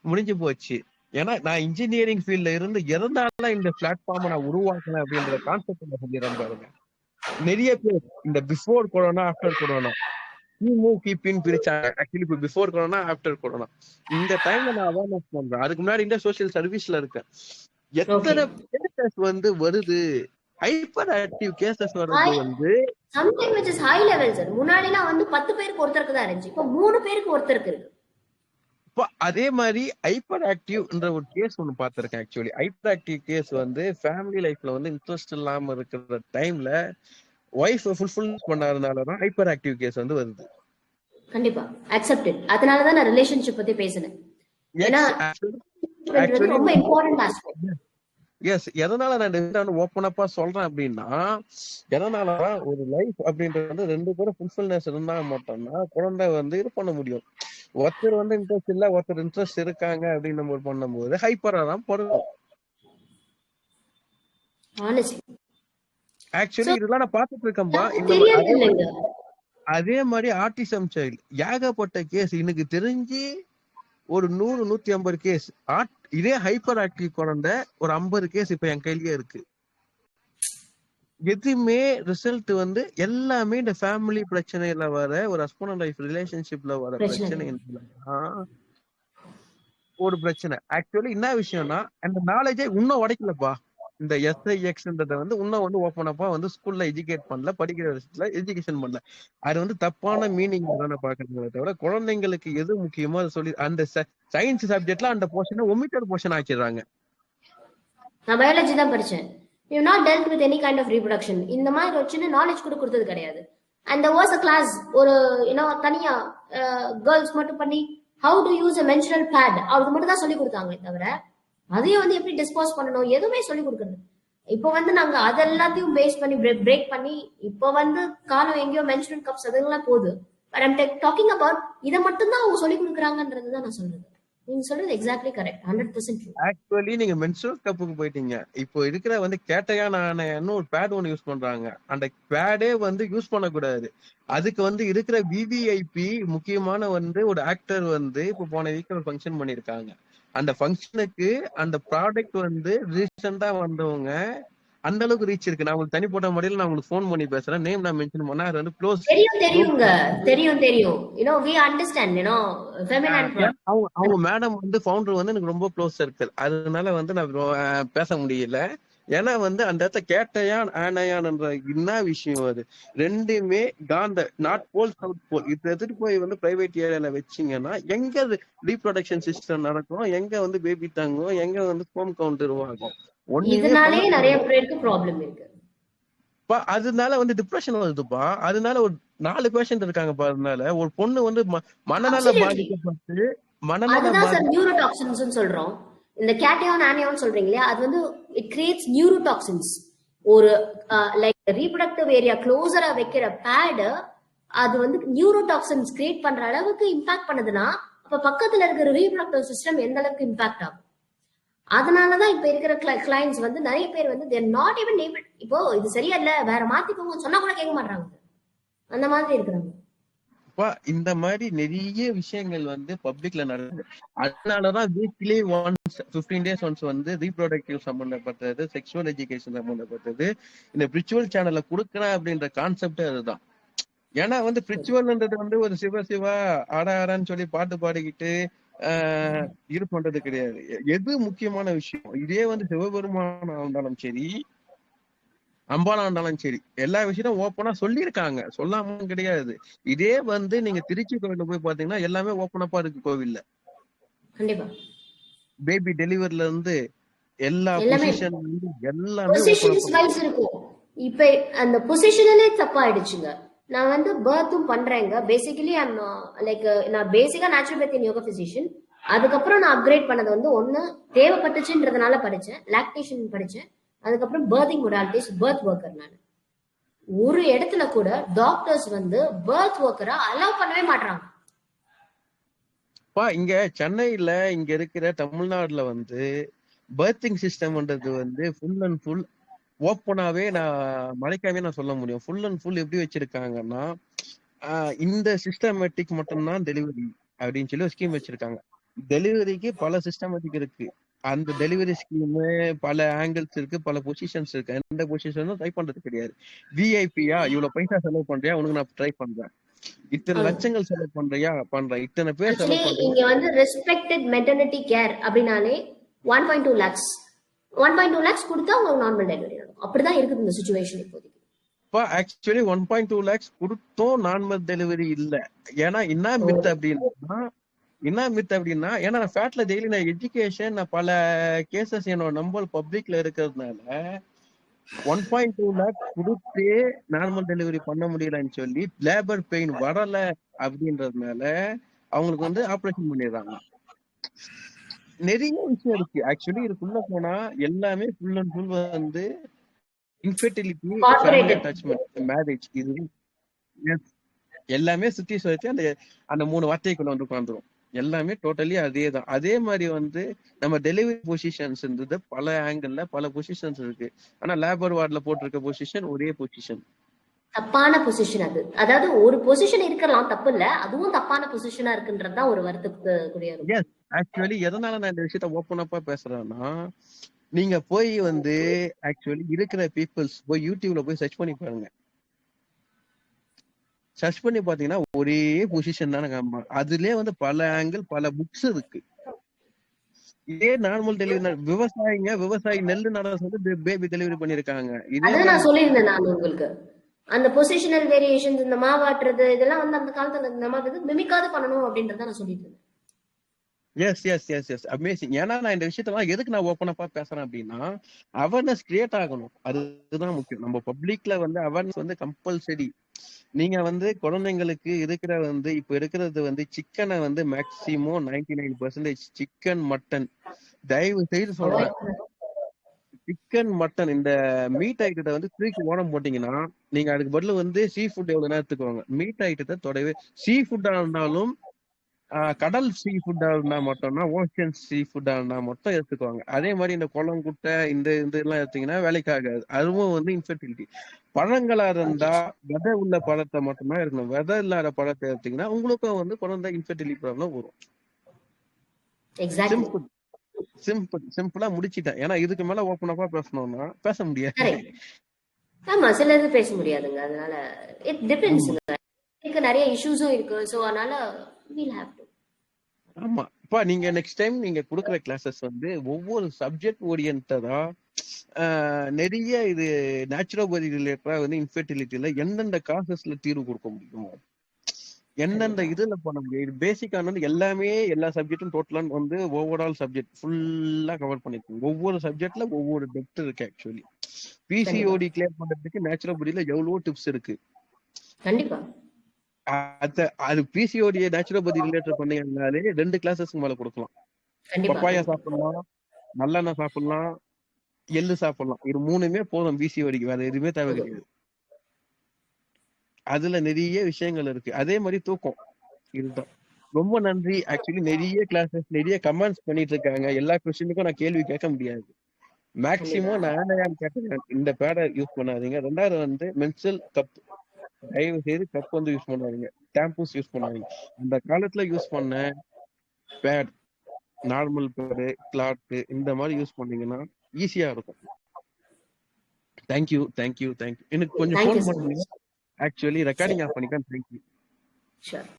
முடிஞ்சு போச்சு. ஏன்னா நான் இன்ஜினியரிங் ஃபீல்ட்ல இருந்து எதனால இந்த பிளாட்ஃபார்மை நான் உருவாக்குனேன் அப்படின்ற கான்செப்ட் நான் சொல்லிடுறேன் பாருங்க. நிறைய பேர் இந்த பிஃபோர் கொரோனா ஆஃப்டர் கொரோனா கிமு கிபின்னு பிரிச்சாங்க. ஆக்சுவலி இப்போ பிஃபோர் கொரோனா ஆஃப்டர் கொரோனா இந்த டைம்ல நான் அவேர்னஸ் பண்றேன். அதுக்கு முன்னாடி இந்த சோசியல் சர்வீஸ்ல இருக்கேன். எத்தனை கேசஸ் வந்து வருது, ஹைப்பர் ஆக்டிவ் கேசஸ் வருது வந்து something which is high level sir. முன்னாடிலாம் வந்து 10 பேருக்கு ஒருத்தருக்கு தான் இருந்துச்சு, இப்போ 3 பேருக்கு ஒருத்தருக்கு இருக்கு. அதே மாதிரி ஹைப்பர் ஆக்டிவ்ன்ற ஒரு கேஸ் ஒன்னு பார்த்திருக்கேன். ஆக்சுவலி ஹைப்பர் ஆக்டிவ் கேஸ் வந்து ஃபேமிலி லைஃப்ல வந்து இன்ட்ரெஸ்ட் இல்லாம இருக்கிற டைம்ல வைஃப் ஃபுல்ஃபில் பண்ணாதனாலதான் ஹைப்பர் ஆக்டிவ் கேஸ் வந்து வருது. கண்டிப்பா அக்செப்டட். அதனால தான் நான் ரிலேஷன்ஷிப் பத்தி பேசினேன். ஏன்னா ரொம்ப இம்பார்ட்டன்ட் ஆஸ்பெக்ட். எஸ். எதனால நான் ஓப்பன் அப்பா சொல்றேன் அப்படின்னா, எதனாலதான் ஒரு லைஃப் அப்படின்றது வந்து 2 பேரும் ஃபுல்ஃபில்னஸ் இருந்தா மட்டும்னா குழந்தை வந்து இது பண்ண முடியும். ஒருத்தர் வந்து இன்ட்ரெஸ்ட் இல்ல, ஒருத்தர் இன்ட்ரெஸ்ட் இருக்காங்க அப்படின்னு நம்ம பண்ணும்போது ஹைப்பரா தான் பிறக்கும். ஆக்சுவலி இதெல்லாம் நான் பார்த்துட்டு இருக்கேன்பா. அதே மாதிரி ஆட்டிசம் சைல்டு ஏகப்பட்ட கேஸ் எனக்கு தெரிஞ்சு ஒரு 100-150 கேஸ். இதே ஹைப்பர் ஆக்டிவ் குழந்தை ஒரு 50 கேஸ் இப்ப என் கையிலேயே இருக்கு. எதுவுமே ரிசல்ட் வந்து எல்லாமே இந்த ஃபேமிலி பிரச்சனையில வர ஒரு ஹஸ்பண்ட் அண்ட் ஒய்ஃப் ரிலேஷன்ஷிப்ல வர பிரச்சனை ஒரு பிரச்சனை. ஆக்சுவலி என்ன விஷயம்னா அந்த நாலேஜே இன்னும் உடைக்கலப்பா. இந்த SIXன்றத வந்து இன்னும் வந்து ஓப்பன் அப்பா வந்து ஸ்கூல்ல எஜுகேட் பண்ணல, படிக்கிற விஷயத்துல எஜுகேஷன் பண்ணல. அது வந்து தப்பான மீனிங் தானே பாக்குறீங்களே தவிர குழந்தைங்களுக்கு எது முக்கியமோ அதை சொல்லி அந்த சயின்ஸ் சப்ஜெக்ட்ல அந்த போர்ஷனை ஒமிட்டட் போர்ஷன் ஆக்கிடுறாங்க. நான் பயாலஜி தான் படிச்சேன். You not dealt with any kind of reproduction. இந்த மாதிரி ஒரு சின்ன நாலேஜ் கூட கொடுத்தது கிடையாது. And there was a class ஒரு தனியா கேர்ள்ஸ் மட்டும் பண்ணி how to use a menstrual pad அது மட்டும் தான் சொல்லி கொடுத்தாங்களே தவிர அதையும் வந்து எப்படி டிஸ்போஸ் பண்ணணும் எதுவுமே சொல்லி கொடுக்குறது. இப்போ வந்து நாங்க அதெல்லாத்தையும் பேஸ் பண்ணி பிரேக் பண்ணி இப்போ வந்து காலம் எங்கேயோ மென்சுரல் கப்ஸ் அதெல்லாம் போகுது. பட் ஐம் டாக்கிங் அபவுட் இதை மட்டும் தான் அவங்க சொல்லி கொடுக்குறாங்கன்றது தான் நான் சொல்றது. நீங்க சொல்றது எக்ஸாக்ட்லி கரெக்ட், 100% ட்ரூ. ஆக்சுவலி நீங்க மென்சுரல் கப்புக்கு போயிட்டீங்க. இப்போ இருக்கிற வந்து கேட்டையான ஒரு பேட் ஒன்று யூஸ் பண்றாங்க. அந்த பேடே வந்து யூஸ் பண்ணக்கூடாது. அதுக்கு வந்து இருக்கிற விவிஐபி முக்கியமான வந்து ஒரு ஆக்டர் வந்து இப்போ போன வீக் ஒரு ஃபங்க்ஷன் பண்ணிருக்காங்க. அந்த ஃபங்க்ஷனுக்கு அந்த ப்ராடக்ட் வந்து ரீசெண்டா வந்தவங்க அந்த அளவுக்கு ரீச் இருக்கு. நான் உங்களுக்கு தனிப்பட்ட முறையில் நான் உங்களுக்கு ஃபோன் பண்ணி பேசுறேன். நேம் நான் மென்ஷன் பண்ணா அது வந்து க்ளோஸ் தெரியும். we understand அவங்க மேடம் வந்து ஃபவுண்டர் வந்து எனக்கு ரொம்ப க்ளோஸ் சர்க்கிள். அதனால வந்து நான் பேச முடியல. ஏன்னா வந்து அந்த இடத்துல கேட்டையான் ஆனையான்ன்ற என்ன விஷயம் அது ரெண்டுமே காந்த நாட் போல் சவுத் போல் இது எடுத்துட்டு போய் வந்து பிரைவேட் ஏரியால வச்சீங்கன்னா எங்க ரீப்ரொடக்ஷன் சிஸ்டம் நடக்கும், எங்க வந்து பேபி தாங்கும், எங்க வந்து ஸ்பெர்ம் கவுண்ட் உருவாகும். இதனாலே நிறைய பேருக்கு ப்ராப்ளம் இருக்கு. அதனால வந்து டிப்ரெஷன் வருதுப்பா. அதனால ஒரு 4 பேஷண்ட் இருக்காங்கப்பா. அதனால ஒரு பொண்ணு வந்து மனநல பாதிக்கப்பட்டு நியூரோடாக்சின்ஸ் சொல்றோம். இந்த கேட்டையான் ஆனியான் சொல்றீங்க அது வந்து இட் கிரியேட்ஸ் நியூரோடாக்சின்ஸ். ஒரு லைக் ரீப்ரொடக்டிவ் ஏரியா க்ளோசரா வைக்கிற பேட் அது வந்து நியூரோடாக்சின்ஸ் கிரியேட் பண்ற அளவுக்கு இம்பாக்ட் பண்ணுதுன்னா அப்ப பக்கத்துல இருக்கிற ரீப்ரொடக்டிவ் சிஸ்டம் எந்த அளவுக்கு இம்பாக்ட் ஆகும். அதனாலதான் இப்ப இருக்கிற கிளைண்ட்ஸ் வந்து நிறைய பேர் வந்து தேர் நாட் ஈவன் ஏபிள். இப்போ இது சரியா இல்ல வேற மாத்திக்கோங்க சொன்னா கூட கேட்க மாட்டாங்க. அந்த மாதிரி இருக்கிறாங்க. இந்த மாதிரி நிறைய விஷயங்கள் வந்து பப்ளிக்ல நடக்குது. அதனாலதான் வீக்லி ஒன்ஸ் 15 days ஒன்ஸ் வந்து ரீப்ரொடக்டிவ் சம்பந்தப்பட்டது, செக்ஷுவல் எஜுகேஷன் சம்பந்தப்பட்டது இந்த ஸ்பிரிச்சுவல் சேனல்ல கொடுக்குறேன் அப்படின்ற கான்செப்ட் அதுதான். ஏன்னா வந்து ஸ்பிரிச்சுவல்ன்றது வந்து ஒரு சிவா ஆடான்னு சொல்லி பாட்டு பாடிக்கிட்டு இது பண்றது கிடையாது. எது முக்கியமான விஷயம் இதே வந்து சிவபெருமான இருந்தாலும் சரி அம்பாலா இருந்தாலும் சரி எல்லா விஷயமும் ஓப்பனா சொல்லியிருக்காங்க, சொல்லாம கிடையாது. இதே வந்து நீங்க திருச்சி கோவில்ல போய் பாத்தீங்கன்னா எல்லாமே ஓப்பனப்பா இருக்கு கோவில்ல. கண்டிப்பா பேபி டெலிவரில இருந்து எல்லா பொசிஷன் எல்லாமே இருக்கும். இப்ப அந்த பொசிஷனே தப்பாயிடுச்சுங்க. நான் வந்து பர்த்தும் பண்றேங்க. பேசிக்கலி லைக் நான் பேசிக்கா நேச்சுரோபதி யோகா பிசிஷியன். அதுக்கப்புறம் நான் அப்கிரேட் பண்ணது வந்து ஒண்ணு தேவைப்பட்டுச்சுன்றதுனால படிச்சேன், லாக்டேஷன் படிச்சேன். அதுக்கப்புறம் பர்திங் மொடாலிட்டிஸ், பர்த் ஒர்க்கர் நான். ஒரு இடத்துல கூட டாக்டர்ஸ் வந்து பர்த் ஒர்க்கரை அலோவ் பண்ணவே மாட்டாங்க. இங்க சென்னையில இங்க இருக்கிற தமிழ்நாடுல வந்து பர்த்திங் சிஸ்டம்ன்றது வந்து ஃபுல் அண்ட் ஃபுல் ஓப்பனாவே நான் மறைக்காமே நான் சொல்ல முடியும். ஃபுல் அண்ட் ஃபுல் எப்படி வச்சிருக்காங்கன்னா, இந்த சிஸ்டமேட்டிக் மட்டும்தான் டெலிவரி அப்படின்னு சொல்லி ஒரு ஸ்கீம் வச்சிருக்காங்க. டெலிவரிக்கு பல சிஸ்டமேட்டிக் இருக்கு. அந்த டெலிவரி ஸ்கீம் பல ஆங்கிள்ஸ் இருக்கு, பல பொசிஷன்ஸ் இருக்கு. எந்த பொசிஷனும் ட்ரை பண்றது கிடையாது. விஐபியா இவ்வளவு பைசா செலவு பண்றியா, உனக்கு நான் ட்ரை பண்றேன். இத்தனை லட்சங்கள் செலவு பண்றியா பண்றேன், இத்தனை பேர் செலவு பண்றியா. இங்க வந்து ரெஸ்பெக்டட் மெட்டர்னிட்டி கேர் அப்படின்னாலே 1.2 lakhs 1.2 lakhs கொடுத்தா உங்களுக்கு நார்மல் டெலிவரி ஆகும். அப்படிதான் இருக்குது இந்த சிச்சுவேஷன் இப்போதைக்கு. ஆக்சுவலி 1.2 lakhs கொடுத்தோம் நார்மல் டெலிவரி இல்ல. ஏன்னா என்ன மித் அப்படின்னா ஏன்னா நான் ஃபேட்ல டெய்லி நான் எஜுகேஷன் நான் பல கேசஸ் என்னோட நம்பர் பப்ளிக்ல இருக்கிறதுனால 1.2 lakhs கொடுத்தே நார்மல் டெலிவரி பண்ண முடியலன்னு சொல்லி லேபர் பெயின் வரல அப்படின்றதுனால அவங்களுக்கு வந்து ஆபரேஷன் பண்ணிடுறாங்க. நிறைய விஷயம் இருக்கு. ஆக்சுவலி இதுக்குள்ள போனா எல்லாமே ஃபுல் அண்ட் ஃபுல் வந்து இன்ஃபெர்டிலிட்டி, ஃபேமிலி அட்டாச்மெண்ட், மேரேஜ், இது எல்லாமே சுத்தி சுத்தி அந்த 3 வார்த்தைக்குள்ள வந்து உட்காந்துரும். எல்லாமே டோட்டலி அதேதான். அதே மாதிரி வந்து நம்ம டெலிவரி பொசிஷன்ஸ் இருந்தது பல ஆங்கிள் பல பொசிஷன்ஸ் இருக்கு. ஆனா லேபர் வார்டுல போட்டிருக்க பொசிஷன் ஒரே பொசிஷன். தப்பான பொசிஷன் அது. அதாவது ஒரு பொசிஷன் இருக்கலாம், தப்பு இல்ல, அதுவும் தப்பான பொசிஷனா இருக்குன்றதுதான் ஒரு வருத்தத்துக்குரிய. ஆக்சுவலி எதனால நான் இந்த விஷயத்த ஓப்பன் அப்பா பேசுறேன்னா, நீங்க போய் வந்து ஆக்சுவலி இருக்கிற பீப்புள்ஸ் போய் யூடியூப்ல போய் சர்ச் பண்ணி பாருங்க. சர்ச் பண்ணி பாத்தீங்கன்னா ஒரே பொசிஷன் தானே. அதுலயே வந்து பல ஆங்கிள் பல புக்ஸ் இருக்கு. இதே நார்மல் டெலிவரி விவசாயி நெல்லு நட சொல்லி பேபி டெலிவரி பண்ணிருக்காங்க. இதே நான் சொல்லியிருந்தேன் நான் உங்களுக்கு அந்த பொசிஷனல் வேரியேஷன்ஸ், இந்த மாவாட்டுறது இதெல்லாம் வந்து அந்த காலத்துல இந்த மாதிரி மிமிக்காது பண்ணணும் அப்படின்றத நான் சொல்லிட்டு இருந்தேன். Yes amazing. ஏன்னா நான் இந்த விஷயத்தெல்லாம் எதுக்கு நான் ஓப்பன் அப்பா பேசுறேன் அப்படின்னா, அவேர்னஸ் கிரியேட் ஆகணும். அதுதான் முக்கியம். நம்ம பப்ளிக்ல வந்து அவேர்னஸ் வந்து கம்பல்சரி. நீங்க வந்து குழந்தைங்களுக்கு இருக்கிற வந்து இப்ப இருக்கிறது வந்து சிக்கனை வந்து மேக்சிமம் 99% சிக்கன், மட்டன், தயவு செய்து சொல்றேன், சிக்கன் மட்டன் இந்த மீட் ஐட்டத்தை வந்து தூக்கி ஓரம் போட்டீங்கன்னா நீங்க அதுக்கு பதில் வந்து சீ ஃபுட் எவ்வளவு நேரம் எடுத்துக்கோங்க. மீட் ஐட்டத்தை தொடவே சீ ஃபுட்டா இருந்தாலும் கடல் சீ ஃபுட்டா இருந்தா மட்டும்னா, ஓஷன் சீ ஃபுட்டா இருந்தா மட்டும் எடுத்துக்குவாங்க. அதே மாதிரி இந்த குளம் குட்டை இந்த இதெல்லாம் எடுத்தீங்கன்னா வேலைக்கு ஆகாது. அதுவும் வந்து இன்ஃபெர்டிலிட்டி. பழங்களா இருந்தா விதை உள்ள பழத்தை மட்டும்தான் இருக்கணும். விதை இல்லாத பழத்தை எடுத்தீங்கன்னா உங்களுக்கும் வந்து குழந்தை இன்ஃபெர்டிலிட்டி ப்ராப்ளம் வரும். சிம்பிளா முடிச்சிட்டேன். ஏன்னா இதுக்கு மேல ஓப்பன் அப்பா பேசணும்னா பேச முடியாது. ஆமா, சில இது பேச முடியாதுங்க. அதனால இட் டிபெண்ட்ஸ்ங்க. நிறைய இஷ்யூஸும் இருக்கு. சோ அதனால we'll have to. ஆமா. நீங்க நெக்ஸ்ட் டைம் நீங்க கொடுக்குற கிளாஸஸ் வந்து ஒவ்வொரு சப்ஜெக்ட் ஓரியன்டா நிறைய இது நேச்சுரோபதி ரிலேட்டடா வந்து இன்ஃபெர்டிலிட்டில எந்தெந்த காசஸ்ல தீர்வு கொடுக்க முடியும், எந்தெந்த இதுல பண்ண முடியும். இது பேசிக்கானது எல்லாமே எல்லா சப்ஜெக்டும் டோட்டலா வந்து ஓவரால் சப்ஜெக்ட் ஃபுல்லா கவர் பண்ணிருக்கோம். ஒவ்வொரு சப்ஜெக்ட்ல ஒவ்வொரு டெப்த் இருக்கு. ஆக்சுவலி பிசிஓடி கிளியர் பண்றதுக்கு நேச்சுரோபதியில எவ்வளவோ டிப்ஸ் இருக்கு. கண்டிப்பா அது பிசிஓடி நேச்சுரோபதி ரிலேட்டட் பண்ணீங்கன்னாலே 2 கிளாஸஸ்க்கு மேல கொடுக்கலாம். பப்பாயா சாப்பிடலாம், நல்லெண்ணெய் சாப்பிடலாம், எள்ளு சாப்பிடலாம். இது 3மே போதும் பிசிஓடிக்கு. வேற எதுவுமே தேவை கிடையாது. அதுல நிறைய விஷயங்கள் இருக்கு. அதே மாதிரி தூக்கம் இதுதான். ரொம்ப நன்றி. ஆக்சுவலி நிறைய கிளாஸஸ் நிறைய கமெண்ட்ஸ் பண்ணிட்டு இருக்காங்க. எல்லா கொஸ்டினுக்கும் நான் கேள்வி கேட்க முடியாது. மேக்சிமம் நான் கேட்டேன், இந்த பேடை யூஸ் பண்ணாதீங்க. 2வது வந்து மென்சுரல் கப், தயவு செய்து கப் வந்து யூஸ் பண்ணாதீங்க. டாம்பூஸ் யூஸ் பண்ணாதீங்க. அந்த காலத்துல யூஸ் பண்ண பேட், நார்மல் பேடு, கிளாத் இந்த மாதிரி யூஸ் பண்ணீங்கன்னா ஈஸியா இருக்கும். தேங்க்யூ. எனக்கு கொஞ்சம் ஃபோன் பண்ணுங்க. ஆக்சுவலி ரெக்கார்டிங் ஆஃப் பண்ணிக்கலாம். தேங்க்யூ.